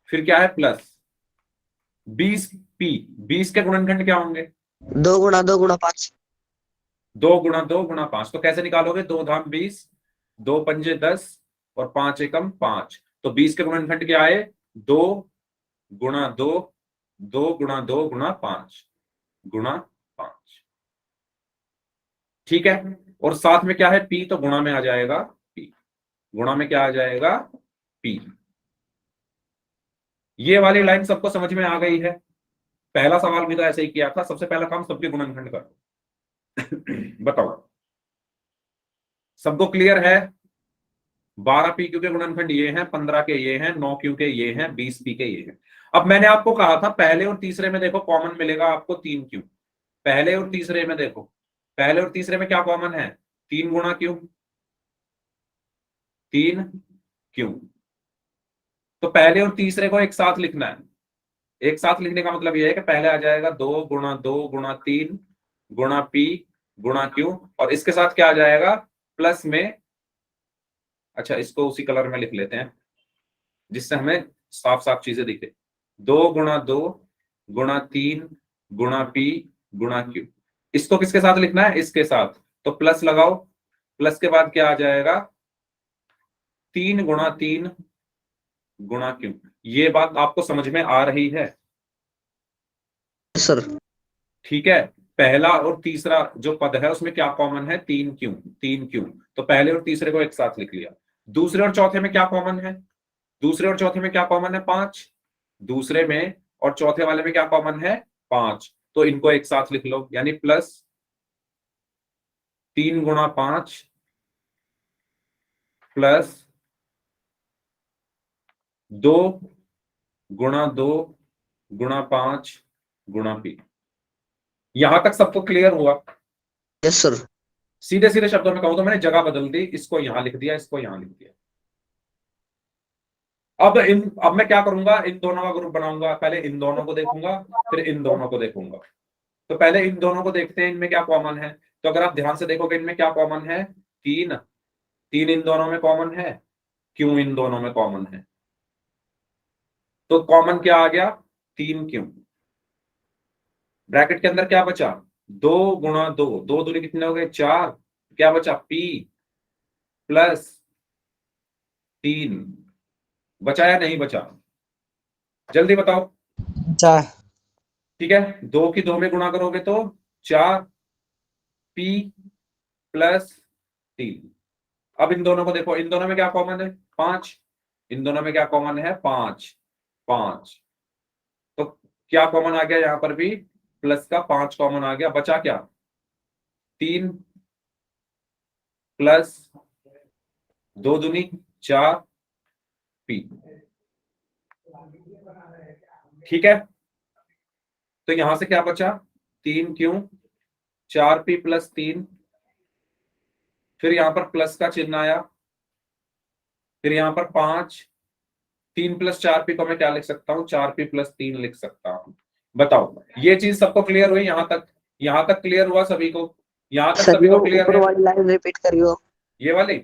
फिर क्या है, प्लस 20 पी। 20 के गुणनखंड क्या होंगे, 2 गुणा 2 गुणा 5। 2 गुणा 2 गुणा 5। तो कैसे निकालोगे, 2 धाम 20, 2 पंजे 10 और 5 एकम 5। तो 20 के गुणनखंड क्या आए, 2 गुणा 2, 2 गुणा 2 गुणा 5 गुणा 5। ठीक है, और साथ में क्या है, पी, तो गुणा में आ जाएगा पी। गुणा में क्या आ जाएगा, पी। ये वाली लाइन सबको समझ में आ गई है। पहला सवाल भी तो ऐसे ही किया था, सबसे पहला काम सबके गुणनखंड करो। बताओ, सबको क्लियर है। 12 पी क्यू के गुणनखंड ये हैं, 15 के ये हैं, 9 क्यू के ये हैं, 20 पी के ये हैं। अब मैंने आपको कहा था पहले और तीसरे में देखो कॉमन मिलेगा आपको 3 क्यू। पहले और तीसरे में देखो, पहले और तीसरे में क्या कॉमन है, 3 गुणा क्यू, 3 क्यू। तो पहले और तीसरे को एक साथ लिखना है। एक साथ लिखने का मतलब यह है कि पहले आ जाएगा 2 गुणा 2 गुणा 3 गुणा पी गुणा क्यू, और इसके साथ क्या आ जाएगा, प्लस में। अच्छा, इसको उसी कलर में लिख लेते हैं जिससे हमें साफ साफ चीजें दिखे। 2 गुणा 2 गुणा 3 गुणा पी गुणा क्यू। इसको किसके साथ लिखना है, इसके साथ। तो प्लस लगाओ, प्लस के बाद क्या आ जाएगा, 3 गुणा 3 गुणा क्यू। ये बात आपको समझ में आ रही है। सर। ठीक है, पहला और तीसरा जो पद है उसमें क्या कॉमन है, 3 क्यू, 3 क्यू। तो पहले और तीसरे को एक साथ लिख लिया। दूसरे और चौथे में क्या कॉमन है, दूसरे और चौथे में क्या कॉमन है, 5। दूसरे में और चौथे वाले में क्या कॉमन है, 5। तो इनको एक साथ लिख लो, यानी प्लस 3 गुणा 5 प्लस 2 गुणा 2 गुणा 5 गुणा पी। यहां तक सबको क्लियर हुआ। Yes sir. सीधे सीधे शब्दों में कहूं तो मैंने जगह बदल दी, इसको यहां लिख दिया, इसको यहां लिख दिया। अब मैं क्या करूंगा, इन दोनों का ग्रुप बनाऊंगा। पहले इन दोनों को देखूंगा, फिर इन दोनों को देखूंगा। तो पहले इन दोनों को देखते हैं, इनमें क्या कॉमन है। तो अगर आप ध्यान से देखोगे इनमें क्या कॉमन है, 3। 3 इन दोनों में कॉमन है, क्यों इन दोनों में कॉमन है। तो कॉमन क्या आ गया, 3 क्यों। ब्रैकेट के अंदर क्या बचा, 2 गुणा 2, 2 दूनी कितने हो गए, 4। क्या बचा, पी प्लस 3। बचा या नहीं बचा, जल्दी बताओ। अच्छा। ठीक है, 2 की 2 में गुणा करोगे तो 4 पी प्लस 3। अब इन दोनों को देखो, इन दोनों में क्या कॉमन है, 5। इन दोनों में क्या कॉमन है, 5 5। तो क्या कॉमन आ गया, यहां पर भी प्लस का 5 कॉमन आ गया। बचा क्या, 3 प्लस 2 दूनी 4 पी। ठीक है, तो यहां से क्या बचा, 3 क्यों, 4 पी प्लस 3। फिर यहां पर प्लस का चिन्ह आया, फिर यहां पर 5। 3 प्लस 4 पी को मैं क्या लिख सकता हूं, 4 पी प्लस 3 लिख सकता हूं। बताओ, ये चीज सबको क्लियर हुई यहां तक, यहां तक क्लियर हुआ सभी को, यहां तक सर सभी वो को क्लियर ऊपर है। वाली लाइन रिपीट करियो। ये वाली,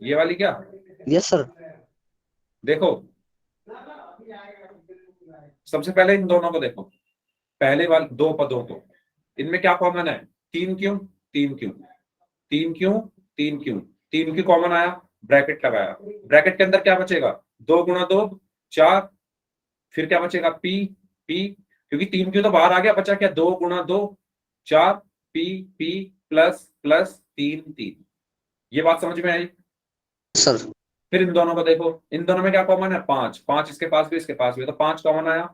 ये वाली क्या, यस सर। देखो सबसे पहले इन दोनों को देखो, पहले वाले 2 पदों को, इनमें क्या कॉमन है, 3 क्यों, 3 क्यों। तीन क्यों, तीन क्यों, तीन क्यों कॉमन आया, ब्रैकेट लगाया, ब्रैकेट के अंदर क्या बचेगा, 2 गुणा 2 4, फिर क्या बचेगा पी, पी क्योंकि तीन क्यों तो बाहर आ गया, बचा क्या 2 गुणा 2 4, पी पी प्लस प्लस 3 3। ये बात समझ में आई। सर फिर इन दोनों को देखो, इन दोनों में क्या कॉमन है, 5 5 इसके पास भी इसके पास भी, तो 5 कॉमन आया।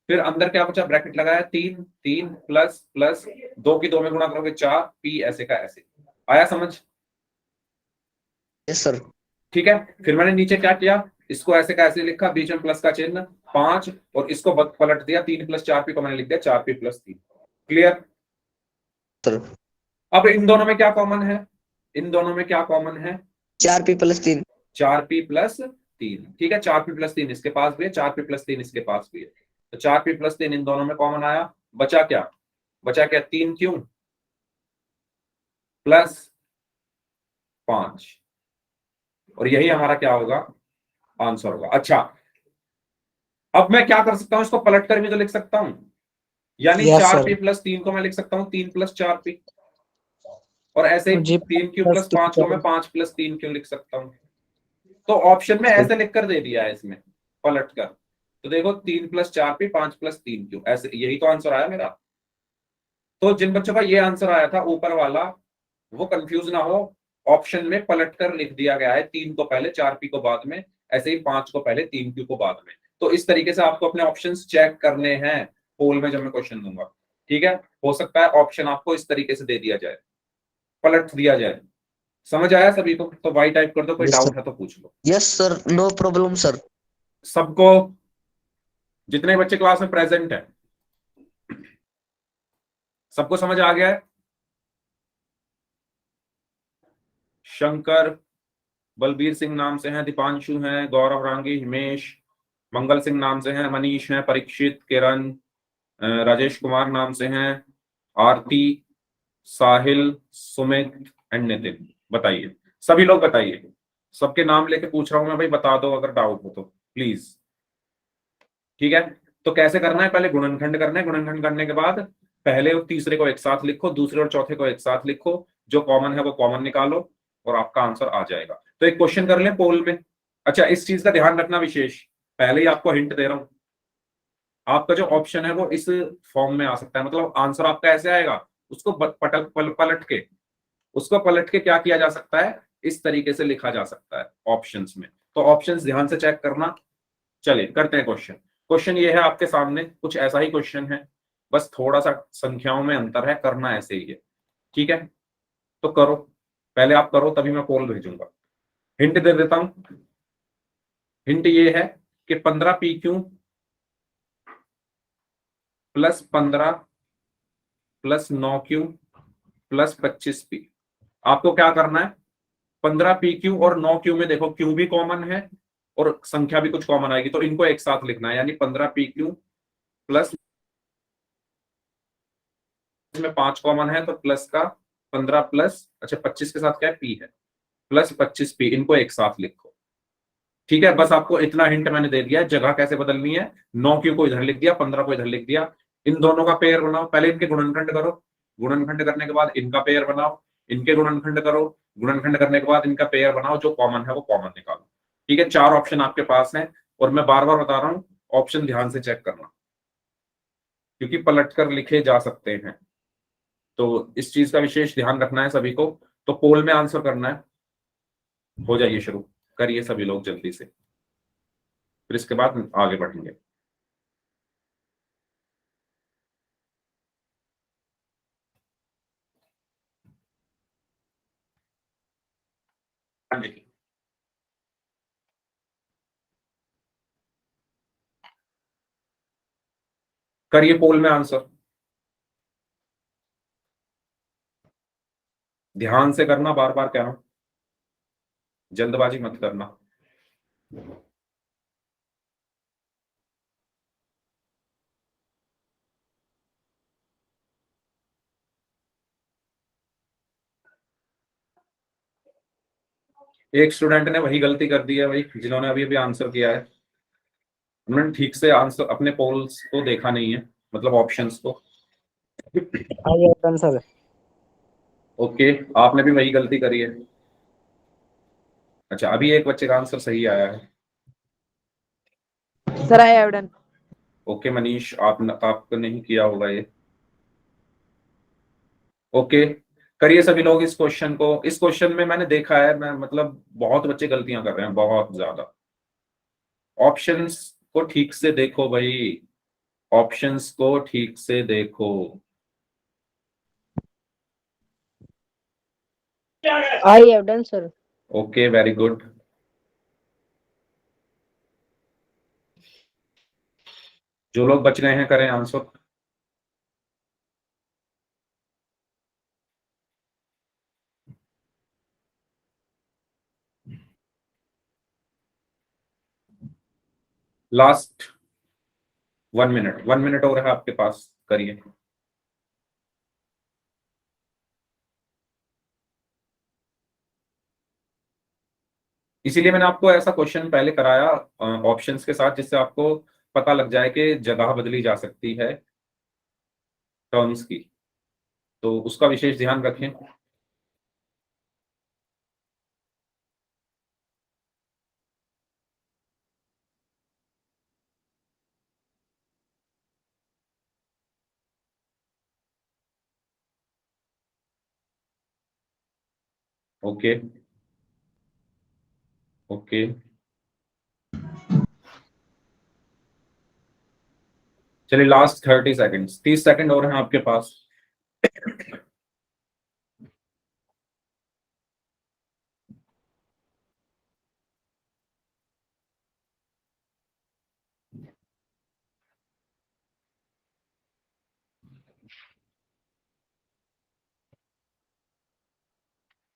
फिर अंदर क्या बचा, ब्रैकेट लगाया, 3 3 प्लस प्लस 2 की 2 में गुणा करोगे 4, पी ऐसे का ऐसे। आया समझ। Yes sir. ठीक है, फिर मैंने नीचे क्या किया, इसको ऐसे का ऐसे लिखा, बीच में प्लस का चिन्ह 5, और इसको पलट दिया, 3 प्लस 4 पी को मैंने लिख दिया 4 पी प्लस 3। क्लियर। सर अब इन दोनों में क्या कॉमन है, इन दोनों में क्या कॉमन है, 4p+3। 4p plus 3। ठीक है, 4p प्लस 3 इसके पास भी है, 4p प्लस 3 इसके पास भी है, तो 4p प्लस 3 इन दोनों में कॉमन आया। बचा क्या, बचा क्या, 3 क्यों प्लस 5, और यही हमारा क्या होगा, आंसर होगा। अच्छा, अब मैं क्या कर सकता हूं, इसको पलट कर भी तो लिख सकता हूं, यानी यस 4p सर। प्लस 3 को मैं लिख सकता हूं 3 प्लस 4p, और ऐसे ही जी 3 क्यू प्लस 5 को मैं 5 प्लस 3 क्यों लिख सकता हूं। तो ऑप्शन में ऐसे लिख कर दे दिया है इसमें पलट कर, तो देखो 3 प्लस 4p 5 प्लस 3 क्यों, ऐसे, यही तो आंसर आया मेरा। तो जिन बच्चों का ये आंसर आया था ऊपर वाला, वो कंफ्यूज ना हो, ऑप्शन में पलट कर लिख दिया गया है, 3 को पहले 4p को बाद में, ऐसे ही 5 को पहले 3q को बाद में। तो इस तरीके से आपको अपने ऑप्शंस चेक करने हैं पोल में जब मैं क्वेश्चन दूंगा। ठीक है, हो सकता है ऑप्शन आपको इस तरीके से दे दिया जाए, पलट दिया जाए। समझ आया सभी को, तो वाई टाइप कर दो, कोई Yes, डाउट sir. है तो पूछ लो। Yes sir, no problem sir. सबको, जितने बच्चे क्लास में प्रेजेंट है, सबको समझ आ गया है। शंकर, बलबीर सिंह नाम से हैं, दीपांशु हैं, गौरव रांगी, हिमेश, मंगल सिंह नाम से हैं, मनीष हैं, परीक्षित, किरण, राजेश कुमार नाम से हैं, आरती, साहिल, सुमित एंड नितिन। बताइए, सभी लोग बताइए, सबके नाम लेके पूछ रहा हूं मैं भाई, बता दो अगर डाउट हो तो प्लीज। ठीक है, तो कैसे करना है, पहले गुणनखंड करना है, गुणनखंड करने के बाद पहले और तीसरे को एक साथ लिखो, दूसरे और चौथे को एक साथ लिखो, जो कॉमन है वो कॉमन निकालो, और आपका आंसर आ जाएगा। तो एक क्वेश्चन कर लें पोल में। अच्छा, इस चीज का ध्यान रखना विशेष, पहले ही आपको हिंट दे रहा हूं, आपका जो ऑप्शन है वो इस फॉर्म में आ सकता है, मतलब आंसर आपका ऐसे आएगा, उसको पलट के, उसको पलट के क्या किया जा सकता है, इस तरीके से लिखा जा सकता है ऑप्शंस में। तो ऑप्शंस ध्यान से चेक करना। चलिए करते हैं क्वेश्चन। क्वेश्चन ये है आपके सामने, कुछ ऐसा ही क्वेश्चन है, बस थोड़ा सा संख्याओं में अंतर है, करना ऐसे ही है। ठीक है, तो करो, पहले आप करो तभी मैं पोल भेजूंगा। हिंट दे देता हूं, हिंट ये है कि 15pq plus 15 plus 9q plus 25p। आपको क्या करना है, 15pq और 9q में देखो q भी कॉमन है और संख्या भी कुछ कॉमन आएगी, तो इनको एक साथ लिखना है, यानी 15pq प्लस, इसमें 5 कॉमन है तो प्लस का 15 प्लस, अच्छा 25 के साथ क्या है, p है, प्लस 25p, इनको एक साथ लिखो। ठीक है, बस आपको इतना हिंट मैंने दे दिया है, जगह कैसे बदलनी है, 9q को इधर लिख दिया, 15 को इधर लिख दिया। इन दोनों का पेयर बनाओ, पहले इनके गुणनखंड करो, गुणनखंड करने के बाद इनका पेयर बनाओ, इनके गुणनखंड करो, गुणनखंड करने के बाद इनका पेयर बनाओ, जो कॉमन है वो कॉमन निकालो। ठीक है, 4 ऑप्शन आपके पास है, और मैं बार बार बता रहा हूं, ऑप्शन ध्यान से चेक करना, क्योंकि पलट कर लिखे जा सकते हैं, तो इस चीज का विशेष ध्यान रखना है सभी को। तो पोल में आंसर करना है, हो जाइए शुरू, करिए सभी लोग जल्दी से, फिर इसके बाद आगे बढ़ेंगे। हाँ जी, करिए पोल में आंसर, ध्यान से करना, बार बार कह रहा हूं, जल्दबाजी मत करना। एक स्टूडेंट ने वही गलती कर दी है भाई, जिन्होंने अभी अभी आंसर किया है, उन्होंने ठीक से आंसर अपने पोल्स को देखा नहीं है, मतलब ऑप्शंस को। आइए सर। ओके, आपने भी वही गलती करी है। अच्छा, अभी एक बच्चे का आंसर सही आया है। Sir I have done. Okay Manish, आपको नहीं किया होगा ये। ओके, करिए सभी लोग इस क्वेश्चन को। इस क्वेश्चन में मैंने देखा है, मैं मतलब बहुत बच्चे गलतियां कर रहे हैं, बहुत ज्यादा। ऑप्शंस को ठीक से देखो भाई, ऑप्शंस को ठीक से देखो। I have done sir. Okay, very good. जो लोग बच रहे हैं करें आंसर। लास्ट 1 मिनट, 1 मिनट और है आपके पास, करिए। इसीलिए मैंने आपको ऐसा क्वेश्चन पहले कराया ऑप्शंस के साथ, जिससे आपको पता लग जाए कि जगह बदली जा सकती है टर्म्स की, तो उसका विशेष ध्यान रखें। ओके ओके, चलिए लास्ट 30 सेकेंड्स, 30 सेकेंड और हैं आपके पास।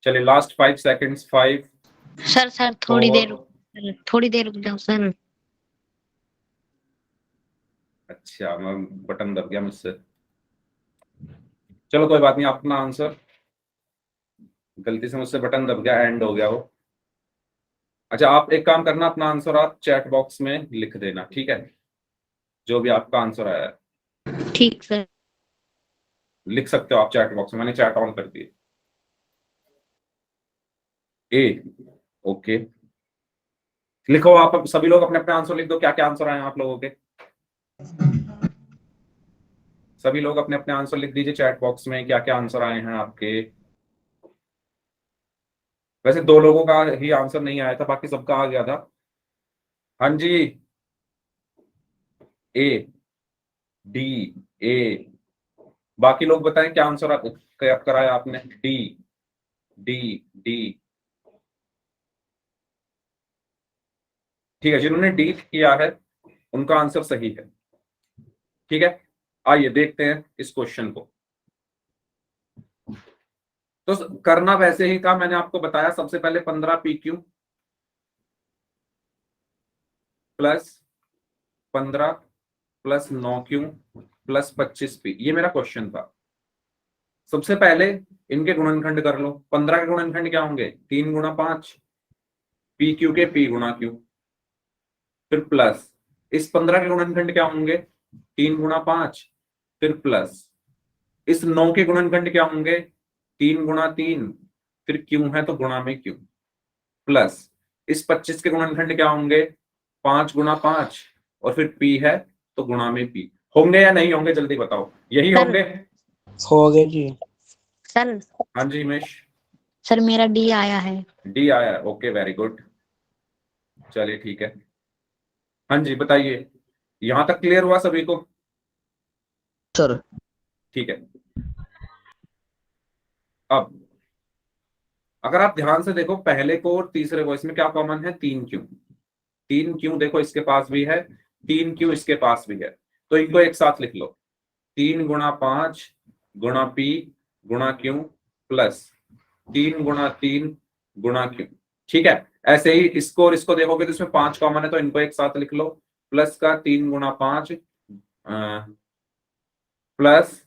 चलिए लास्ट 5 सेकेंड्स, 5। सर सर थोड़ी देर रुक जाओ सर। अच्छा, मैं बटन दब गया मुझसे। चलो कोई बात नहीं, अपना आंसर, गलती से मुझसे बटन दब गया, एंड हो गया वो। अच्छा, आप एक काम करना, अपना आंसर आप चैट बॉक्स में लिख देना, ठीक है? जो भी आपका आंसर आया है ठीक सर। लिख सकते हो आप चैट बॉक्स में, मैंने चैट ऑन कर दी। ए, ओके, लिखो आप सभी लोग अपने अपने आंसर लिख दो, क्या क्या आंसर आए हैं आप लोगों के। सभी लोग अपने अपने आंसर लिख दीजिए चैट बॉक्स में, क्या क्या आंसर आए हैं आपके। वैसे 2 लोगों का ही आंसर नहीं आया था, बाकी सबका आ गया था। हाँ जी, ए, डी, ए। बाकी लोग बताएं क्या आंसर क्या कराया आपने। D, D, D. ठीक है, जिन्होंने डी किया है उनका आंसर सही है। ठीक है, आइए देखते हैं इस क्वेश्चन को। तो करना वैसे ही था, मैंने आपको बताया सबसे पहले 15 PQ plus 15 plus 9Q plus 25P, ये मेरा क्वेश्चन था। सबसे पहले इनके गुणनखंड कर लो। 15 के गुणनखंड क्या होंगे, 3 गुणा 5, PQ के P गुणा Q, फिर प्लस इस 15 के गुणनखंड क्या होंगे, 3 गुणा 5, फिर प्लस इस 9 के गुणनखंड क्या होंगे, 3 गुणा 3, फिर Q है तो गुणा में Q, प्लस इस 25 के गुणनखंड क्या होंगे, 5 गुणा 5, और फिर P है तो गुणा में P। होंगे या नहीं होंगे, जल्दी बताओ, यही सर, होंगे। हो गए जी। सर हाँ जी हिमेश, सर मेरा डी आया है। डी आया है, ओके वेरी गुड। चलिए ठीक है, हाँ जी बताइए, यहां तक क्लियर हुआ सभी को? सर। ठीक है। अब अगर आप ध्यान से देखो, पहले को और तीसरे को, इसमें क्या कॉमन है, 3Q। 3Q देखो इसके पास भी है, 3Q इसके पास भी है, तो इनको एक साथ लिख लो। 3 गुणा 5 गुणा P गुणा Q प्लस 3 गुणा 3 गुणा Q। ठीक है, ऐसे ही इसको और इसको देखोगे तो इसमें 5 कॉमन है, तो इनको एक साथ लिख लो। प्लस का 3 गुणा 5 प्लस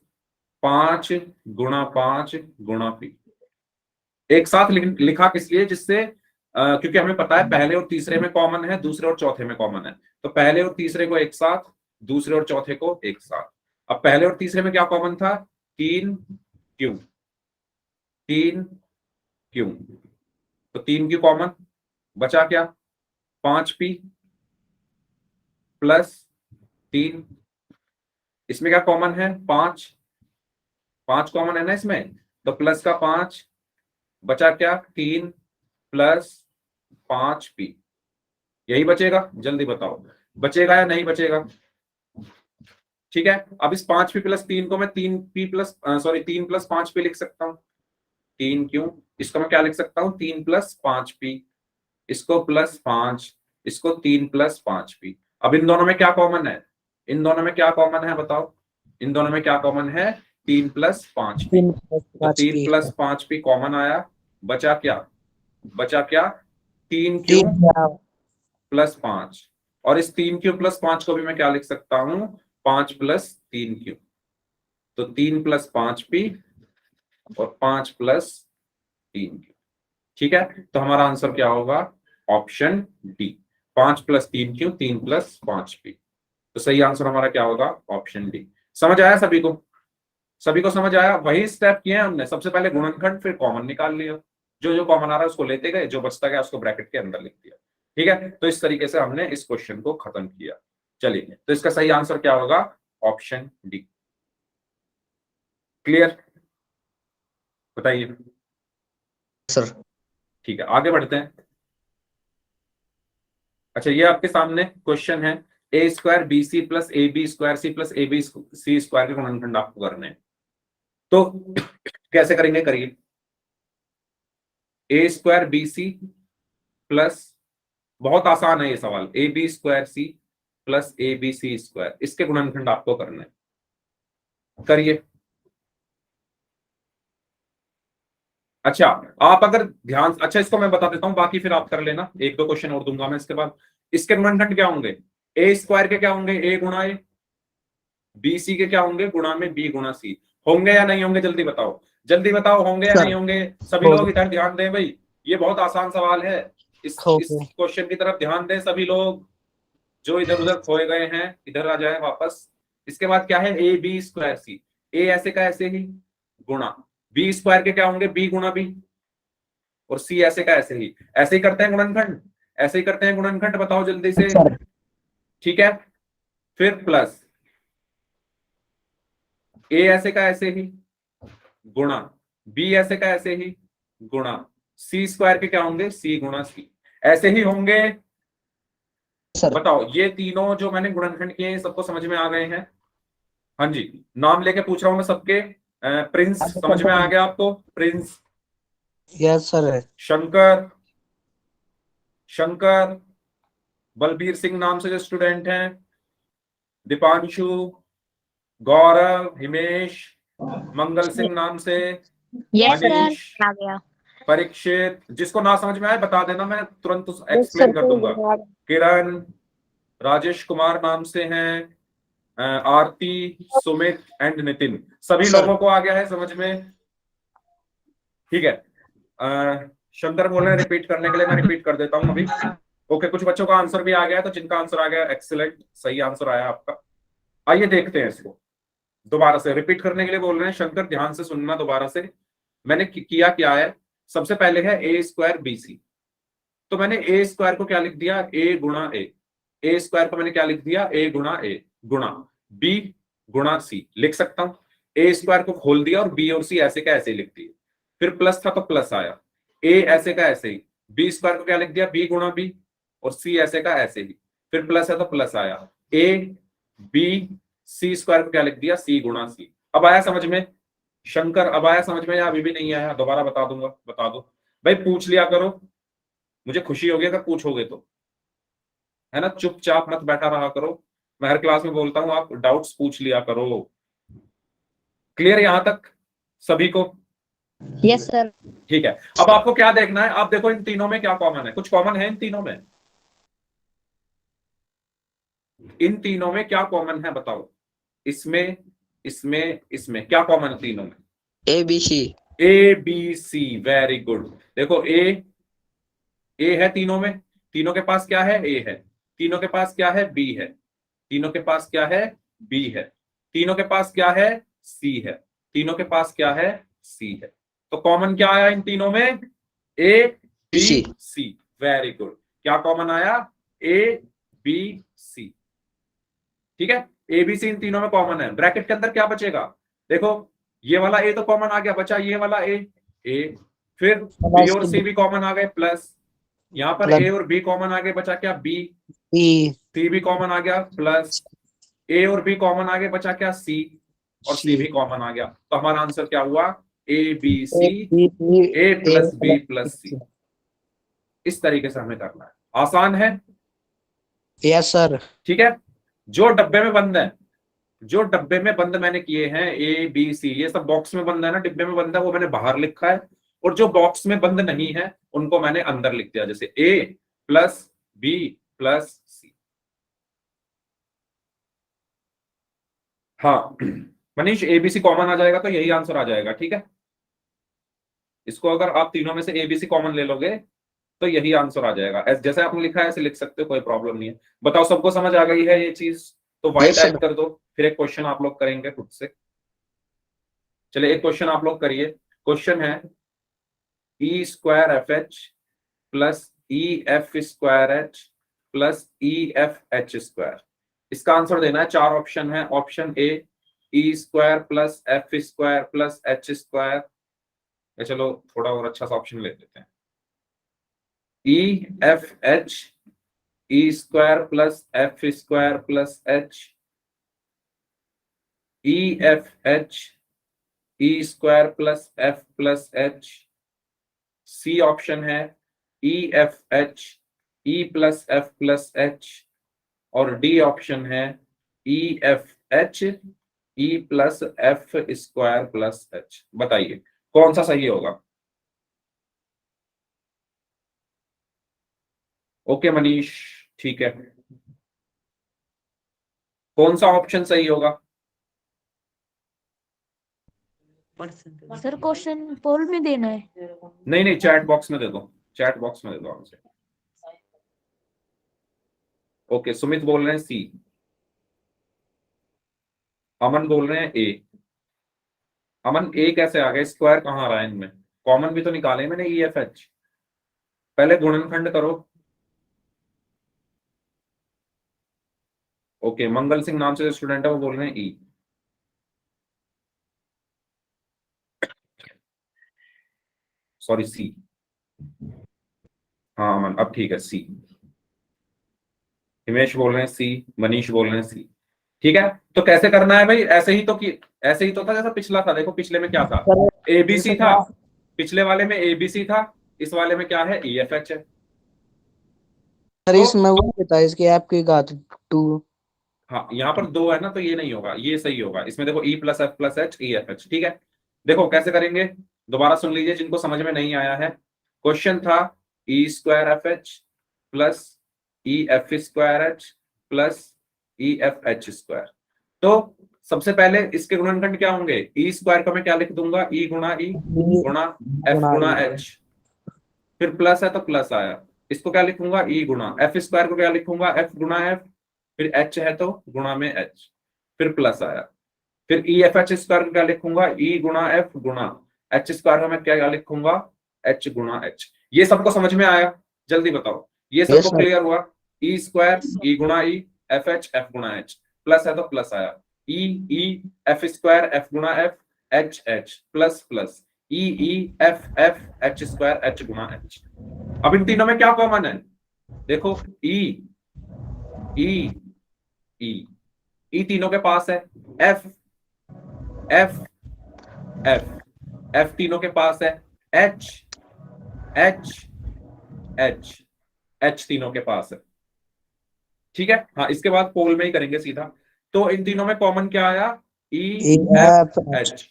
5 गुणा 5 गुणा P। एक साथ लिखा किस लिए, जिससे क्योंकि हमें पता है पहले और तीसरे में कॉमन है, दूसरे और चौथे में कॉमन है, तो पहले और तीसरे को एक साथ, दूसरे और चौथे को एक साथ। अब पहले और तीसरे में क्या कॉमन था, 3Q, 3Q, तो 3Q कॉमन, बचा क्या 5P प्लस 3, इसमें क्या कॉमन है 5 कॉमन है ना इसमें, तो प्लस का 5, बचा क्या 3 प्लस 5P, यही बचेगा, जल्दी बताओ बचेगा या नहीं बचेगा। ठीक है, अब इस 5P प्लस 3 को मैं 3P प्लस 3 प्लस 5P लिख सकता हूं, 3Q, इसको मैं क्या लिख सकता हूं 3 प्लस 5P, इसको प्लस 5, इसको 3 प्लस 5P। अब इन दोनों में क्या कॉमन है, इन दोनों में क्या कॉमन है बताओ, इन दोनों में क्या कॉमन है 3 प्लस 5P, तो 3 प्लस 5P कॉमन आया, बचा क्या 3Q प्लस 5, और इस 3Q प्लस 5 को भी मैं क्या लिख सकता हूं 5 प्लस 3Q, तो 3 प्लस 5P और 5 प्लस 3Q। ठीक है, तो हमारा आंसर क्या होगा option D, 5 plus 3Q, 3 plus 5P। तो सही आंसर हमारा क्या होगा ऑप्शन डी। समझ आया सभी को, सभी को समझ आया। वही स्टेप किए हमने, सबसे पहले गुणनखंड फिर कॉमन निकाल लिया, जो जो कॉमन आ रहा है उसको लेते गए, जो बचता गया उसको ब्रैकेट के अंदर लिख दिया। ठीक है, तो इस तरीके से हमने इस क्वेश्चन को खत्म किया। चलिए, तो इसका सही आंसर क्या होगा ऑप्शन डी। क्लियर, बताइए सर। ठीक है, आगे बढ़ते हैं। अच्छा, ये आपके सामने क्वेश्चन है, A square B C plus A B square C plus A B C square के गुणनखंड आपको करने हैं। तो कैसे करेंगे, करिए। A square B C plus, बहुत आसान है ये सवाल, A B square C plus A B C square, इसके गुणनखंड आपको करने हैं, करिए। अच्छा, आप अगर ध्यान, अच्छा इसको मैं बता देता हूं, बाकी फिर आप कर लेना, एक दो क्वेश्चन और दूंगा मैं इसके बाद। इसके गुणनखंड क्या होंगे, ए स्क्वायर के क्या होंगे ए गुणा ए, बी सी के क्या होंगे गुणा में बी गुणा सी, होंगे या नहीं होंगे जल्दी बताओ, जल्दी बताओ होंगे या नहीं होंगे। सभी लोग इधर ध्यान दें भाई, ये बहुत आसान सवाल है, इस क्वेश्चन की तरफ ध्यान दें सभी लोग, जो इधर उधर खोए गए हैं इधर आ जाए वापस। इसके बाद क्या है ए बी स्क्वायर सी, ए ऐसे का ऐसे ही गुणा बी स्क्वायर के क्या होंगे बी गुणा बी, और सी ऐसे का ऐसे ही करते हैं गुणनखंड, ऐसे ही करते हैं गुणनखंड, बताओ जल्दी से। ठीक है, फिर प्लस ए ऐसे का ऐसे ही गुणा बी ऐसे का ऐसे ही गुणा सी स्क्वायर के क्या होंगे सी गुणा सी, ऐसे ही होंगे। बताओ ये तीनों जो मैंने गुणनखंड किए हैं सबको समझ में आ गए हैं। हाँ जी, नाम लेके पूछ रहा हूं मैं सबके। प्रिंस समझ में आ गया आपको, Prince? Yes sir. Shankar, Shankar, Balbir Singh नाम से जो स्टूडेंट हैं, दीपांशु, गौरव, हिमेश, मंगल सिंह नाम से, यस सर, मनीष, आ गया। परीक्षित, जिसको ना समझ में आए बता देना, मैं तुरंत एक्सप्लेन कर दूंगा। किरण, राजेश कुमार नाम से हैं, आरती, सुमित एंड नितिन, सभी लोगों को आ गया है समझ में? ठीक है, शंकर बोल रहे हैं रिपीट करने के लिए, मैं रिपीट कर देता हूं अभी। ओके, कुछ बच्चों का आंसर भी आ गया है, तो जिनका आंसर आ गया एक्सीलेंट, सही आंसर आया आपका। आइए देखते हैं इसको, दोबारा से रिपीट करने के लिए बोल रहे हैं शंकर, ध्यान से सुनना दोबारा से। मैंने किया क्या है, सबसे पहले है ए स्क्वायर बी सी, तो मैंने ए स्क्वायर को क्या लिख दिया ए गुणा ए स्क्वायर को मैंने क्या लिख दिया ए गुणा बी गुणा सी लिख सकता हूं। ए स्क्वायर को खोल दिया और बी और सी ऐसे का ऐसे ही लिख दिए, फिर प्लस था तो प्लस आया, ए ऐसे का ऐसे ही, बी स्क्वायर को क्या लिख दिया बी गुणा बी, और सी ऐसे का ऐसे ही, फिर प्लस है तो प्लस आया, ए बी सी स्क्वायर को क्या लिख दिया सी गुणा सी। अब आया समझ में शंकर, अब आया समझ में या अभी भी नहीं आया? दोबारा बता दूंगा, बता दो भाई, पूछ लिया करो, मुझे खुशी होगी अगर पूछोगे तो, है ना, चुपचाप मत बैठा रहा करो, मैं हर क्लास में बोलता हूं आप डाउट्स पूछ लिया करो। क्लियर यहां तक सभी को? Yes sir. ठीक है, अब आपको क्या देखना है, आप देखो इन तीनों में क्या कॉमन है, कुछ कॉमन है इन तीनों में, इन तीनों में क्या कॉमन है बताओ, इसमें इसमें इसमें क्या कॉमन है तीनों में? A B C, A B C, very good. देखो ए है तीनों में, तीनों के पास क्या है ए है, तीनों के पास क्या है बी है, तीनों के पास क्या है बी है, तीनों के पास क्या है सी है, तीनों के पास क्या है सी है। तो कॉमन क्या आया इन तीनों में? A B C. C. Very good. क्या कॉमन आया? A B C. ठीक है, ए बी सी इन तीनों में कॉमन है। ब्रैकेट के अंदर क्या बचेगा? देखो, ये वाला ए तो कॉमन आ गया, बचा ये वाला ए। ए फिर बी और सी भी कॉमन आ गए, प्लस यहाँ पर ए और बी कॉमन आ गए, बचा क्या? बी। बी सी भी कॉमन आ गया, प्लस ए और बी कॉमन आ गए, बचा क्या? सी। और सी भी कॉमन आ गया। तो हमारा आंसर क्या हुआ? A B C, A plus B plus C. इस तरीके से हमें करना है। आसान है। Yes sir. ठीक है, जो डब्बे में बंद है, जो डब्बे में बंद मैंने किए हैं ए बी सी, ये सब बॉक्स में बंद है ना, डिब्बे में बंद है, वो मैंने बाहर लिखा है। और जो बॉक्स में बंद नहीं है उनको मैंने अंदर लिख दिया, जैसे ए प्लस बी प्लस सी। हाँ मनीष, एबीसी कॉमन आ जाएगा तो यही आंसर आ जाएगा। ठीक है, इसको अगर आप तीनों में से एबीसी कॉमन ले लोगे तो यही आंसर आ जाएगा। जैसे आपने लिखा है ऐसे लिख सकते हो, कोई प्रॉब्लम नहीं है। बताओ, सबको समझ आ गई है ये चीज? तो वाई Yes, टाइप sir. कर दो। फिर एक क्वेश्चन आप लोग करेंगे खुद से। चलिए, एक क्वेश्चन आप लोग करिए। क्वेश्चन है E square F H plus E F square H plus E F H square. इसका आंसर देना है। चार ऑप्शन है। Option A E square plus F square plus H square. चलो थोड़ा और अच्छा सा ऑप्शन ले लेते हैं। E F H, E square plus F square plus H, E F H, E square plus F plus H. C option है E F H, E plus F plus H. और डी ऑप्शन है E F H, E plus F square plus H. बताइए कौन सा सही होगा? Okay Manish, ठीक है। कौन सा ऑप्शन सही होगा? सर क्वेश्चन पोल में देना है। नहीं नहीं, चैट बॉक्स में दे दो। चैट बॉक्स में दे दो आंसर। ओके, सुमित बोल रहे हैं सी, अमन बोल रहे हैं ए। अमन, ए कैसे आ गए? स्क्वायर कहाँ आ रहा है इनमें? कॉमन भी तो निकाले मैंने ई एफ एच। पहले गुणनखंड करो। ओके, मंगल सिंह नाम से जो स्टूडेंट है वो बोल रहे हैं ई। सॉरी, सी। हाँ अमन, अब ठीक है, सी। हिमेश बोल रहे हैं सी, मनीष बोल रहे हैं सी। ठीक है, तो कैसे करना है भाई? ऐसे ही तो कि ऐसे ही तो था जैसा पिछला था। देखो पिछले में क्या था? एबीसी था। पिछले वाले में एबीसी था, इस वाले में क्या है? ई एफ एच है। सर इसमें वो देता है इसकी ऐप की घात 2। हाँ, यहाँ पर दो है ना, तो ये नहीं होगा, ये सही होगा। इसमें देखो E plus F plus H, E F H. ठीक है, देखो कैसे करेंगे, दोबारा सुन लीजिए जिनको समझ में नहीं आया है। क्वेश्चन था E square F H plus E F square H plus E F H square. तो सबसे पहले इसके गुणनखंड क्या होंगे? ई स्क्वायर को मैं क्या लिख दूंगा? ई गुणा ई गुणा एफ गुणा एच। फिर प्लस है तो प्लस आया, इसको क्या लिखूंगा? ई गुणा। एफ स्क्वायर को क्या लिखूंगा? एफ गुणा एफ। फिर एच है तो गुणा में एच, फिर प्लस आया। फिर ई एफ एच स्क्वायर को क्या लिखूंगा? ई गुणा एफ गुणा एच स्क्वायर को मैं क्या लिखूंगा? एच गुणा एच। ये सबको समझ में आया? जल्दी बताओ, ये सबको क्लियर हुआ? ई स्क्वायर, ई गुणा ई, एफ एच, एफ गुणा एच। प्लस है तो प्लस आया, E E F square F गुणा F, H H plus plus E E F F H square H गुणा एच। अब इन तीनों में क्या कॉमन है? देखो ई ई ई, ई तीनों के पास है। एफ एफ एफ, एफ तीनों के पास है। एच एच एच, एच तीनों के पास है। ठीक है, हाँ इसके बाद पोल में ही करेंगे सीधा। तो इन तीनों में कॉमन क्या आया? ई एफ एच।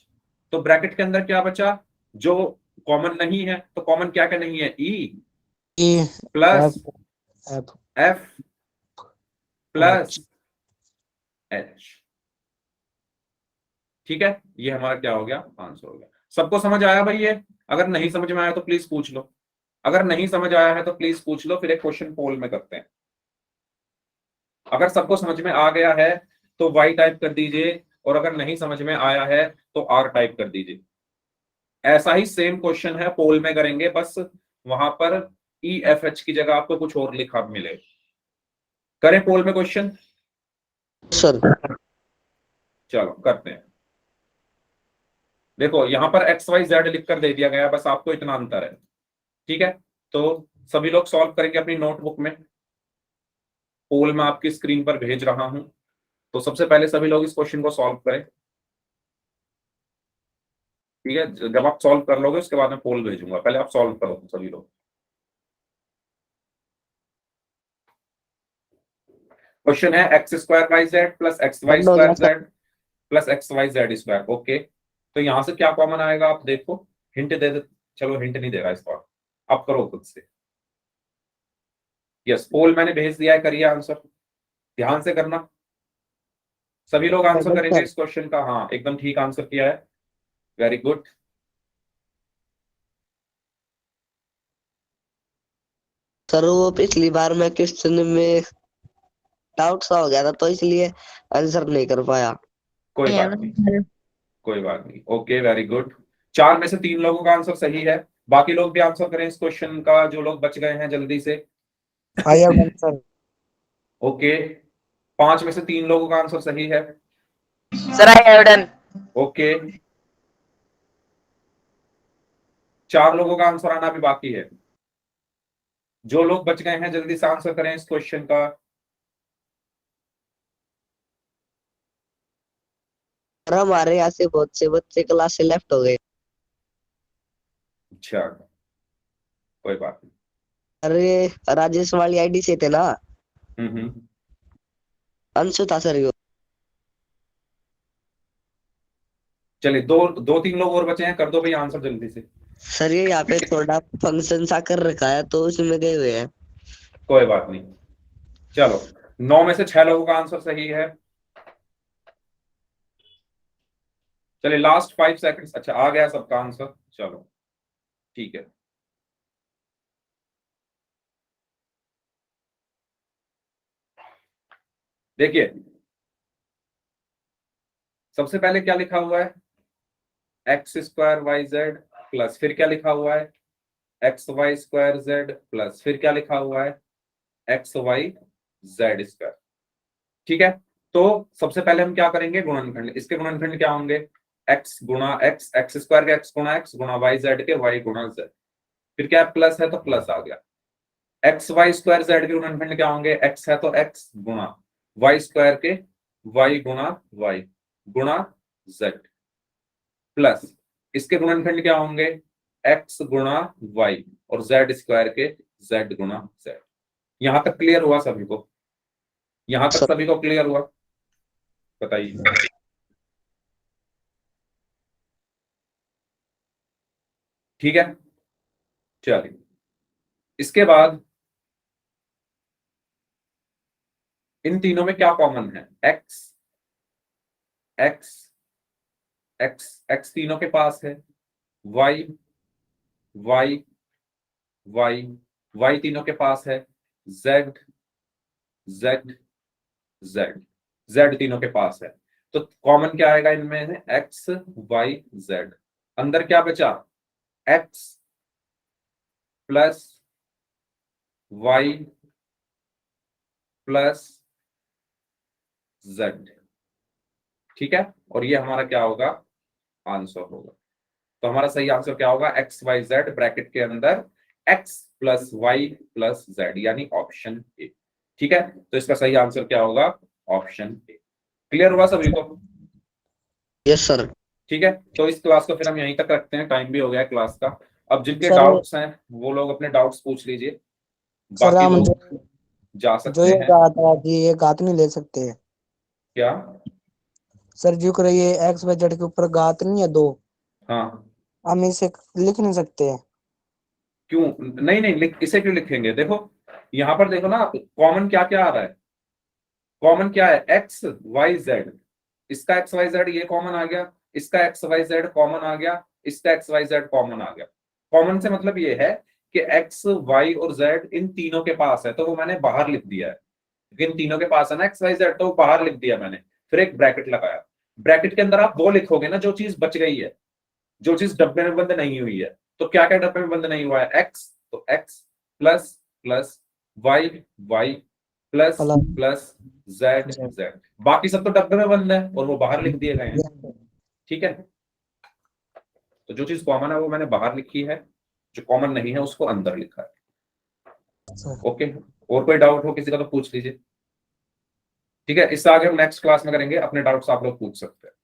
तो ब्रैकेट के अंदर क्या बचा? जो कॉमन नहीं है, तो कॉमन क्या क्या नहीं है? E plus F plus H. ठीक है, ये हमारा क्या हो गया? आंसर हो गया। सबको समझ आया भाई? ये अगर नहीं समझ में आया तो प्लीज पूछ लो। अगर नहीं समझ आया है तो प्लीज पूछ लो, फिर एक क्वेश्चन पोल में करते हैं। अगर सबको समझ में आ गया है तो वाई टाइप कर दीजिए, और अगर नहीं समझ में आया है तो आर टाइप कर दीजिए। ऐसा ही सेम क्वेश्चन है पोल में करेंगे, बस वहां पर EFH की जगह आपको कुछ और लिखा मिले। करें पोल में क्वेश्चन? सर चलो करते हैं। देखो यहां पर XYZ लिख कर दे दिया गया, बस आपको इतना अंतर है। ठीक है, तो सभी लोग सॉल्व करेंगे अपनी नोटबुक में। पोल में आपकी स्क्रीन पर भेज रहा हूं, तो सबसे पहले सभी लोग इस क्वेश्चन को सॉल्व करें। ठीक है, जब आप सॉल्व कर लोगे उसके बाद मैं पोल भेजूंगा, पहले आप सॉल्व करो सभी लोग। क्वेश्चन है x² plus XY² plus XYZ²। Okay, तो यहां से क्या कॉमन आएगा आप देखो, हिंट दे दे। चलो हिंट नहीं दे रहा इस बार, आप करो खुद से। यस, पोल मैंने भेज दिया है, करिए आंसर, ध्यान से करना। सभी लोग आंसर करेंगे इस क्वेश्चन का। हाँ, एकदम ठीक आंसर किया है, वेरी गुड। सर वो पिछली बार मैं क्वेश्चन में डाउट सा हो गया था तो इसलिए आंसर नहीं कर पाया। कोई बात नहीं, कोई बात नहीं। Okay, very good. 4 में से 3 लोगों का आंसर सही है, बाकी लोग भी आंसर करें इस क्वेश्चन का, जो लोग बच गए हैं जल्दी से। सर ओके, 5 में से 3 लोगों का आंसर सही है। Sir I have done. Okay, 4 लोगों का आंसर आना भी बाकी है। जो लोग बच गए हैं जल्दी से आंसर करें इस क्वेश्चन का। हमारे यहाँ से बहुत से बच्चे क्लास से लेफ्ट हो गए। अच्छा, कोई बात नहीं। अरे राजेश वाली आईडी से थे ना, हम्म। अंशु था सर। चलिए, 2-3 लोग और बचे हैं, कर दो भाई आंसर जल्दी से। सर ये यहाँ पे थोड़ा फंक्शन सा कर रखा है तो उसमें गए हुए हैं। कोई बात नहीं, चलो 9 में से 6 लोगों का आंसर सही है। चलिए लास्ट 5 सेकंड्स। अच्छा, आ गया सबका आंसर, चलो ठीक है। देखिए, सबसे पहले क्या लिखा हुआ है, x² YZ प्लस फिर क्या लिखा हुआ है, XY² प्लस फिर क्या लिखा हुआ है, XYZ²। ठीक है, तो सबसे पहले हम क्या करेंगे, गुणनखंड। इसके गुणनखंड क्या होंगे, x गुणा x, x² के x गुणा x गुणा YZ के y गुणा z। फिर क्या प्लस है तो प्लस आ गया। XY² के गुणनखंड क्या होंगे, x है तो x गुणा y² के y गुणा y गुणा z प्लस इसके गुणनखंड क्या होंगे, x गुणा y और z² के z गुणा z। यहां तक क्लियर हुआ सभी को? यहां तक सभी को क्लियर हुआ? बताइए। ठीक है, चलिए इसके बाद इन तीनों में क्या कॉमन है, x x x x तीनों के पास है, y y y y तीनों के पास है, z z z z तीनों के पास है। तो कॉमन क्या आएगा इनमें से, x y z। अंदर क्या बचा, x plus y plus z। ठीक है, और ये हमारा क्या होगा, आंसर होगा। तो हमारा सही आंसर क्या होगा, XYZ ब्रैकेट के अंदर x plus Y plus z, यानी ऑप्शन ए। ठीक है, तो इसका सही आंसर क्या होगा, ऑप्शन ए। क्लियर हुआ सभी को? Yes sir. ठीक है, तो इस क्लास को फिर हम यहीं तक रखते हैं, टाइम भी हो गया है क्लास का। अब जिनके सर डाउट्स हैं वो लोग अपने डाउट्स पूछ लीजिए, सर बाकी हम लोग जा जो सकते ये हैं। कहा था कि ये घात नहीं ले सकते हैं क्या? सर, जो कर ये एक्स वाई जेड के ऊपर घात नहीं है दो, हाँ, हम इसे लिख नहीं सकते हैं। क्यों नहीं नहीं इसे क्यों लिखेंगे, देखो यहां पर देखो ना, कॉमन क्या क्या आ रहा है, कॉमन क्या है, एक्स वाई जेड। इसका एक्स वाई जेड ये कॉमन आ गया, इसका एक्स वाई जेड कॉमन आ गया, इसका एक्स वाई जेड कॉमन आ गया। कॉमन से मतलब ये है कि एक्स वाई और जेड इन तीनों के पास है, तो वो मैंने बाहर लिख दिया है, क्योंकि इन तीनों के पास है ना एक्स वाई जेड, तो बाहर लिख दिया मैंने। फिर एक ब्रैकेट लगाया, ब्रैकेट के अंदर आप वो लिखोगे ना जो चीज बच गई है, जो चीज डब्बे में बंद नहीं हुई है, तो क्या क्या डब्बे में बंद नहीं हुआ है? एक्स, तो X plus plus Y, Y plus plus Z, Z. बाकी सब तो डब्बे में बंद है और वो बाहर लिख दिए गए हैं। ठीक है, तो जो चीज कॉमन है वो मैंने बाहर लिखी है, जो कॉमन नहीं है उसको अंदर लिखा है। ओके, और कोई डाउट हो किसी का तो पूछ लीजिए। ठीक है, इससे आगे हम नेक्स्ट क्लास में करेंगे, अपने डाउट्स आप लोग पूछ सकते हैं।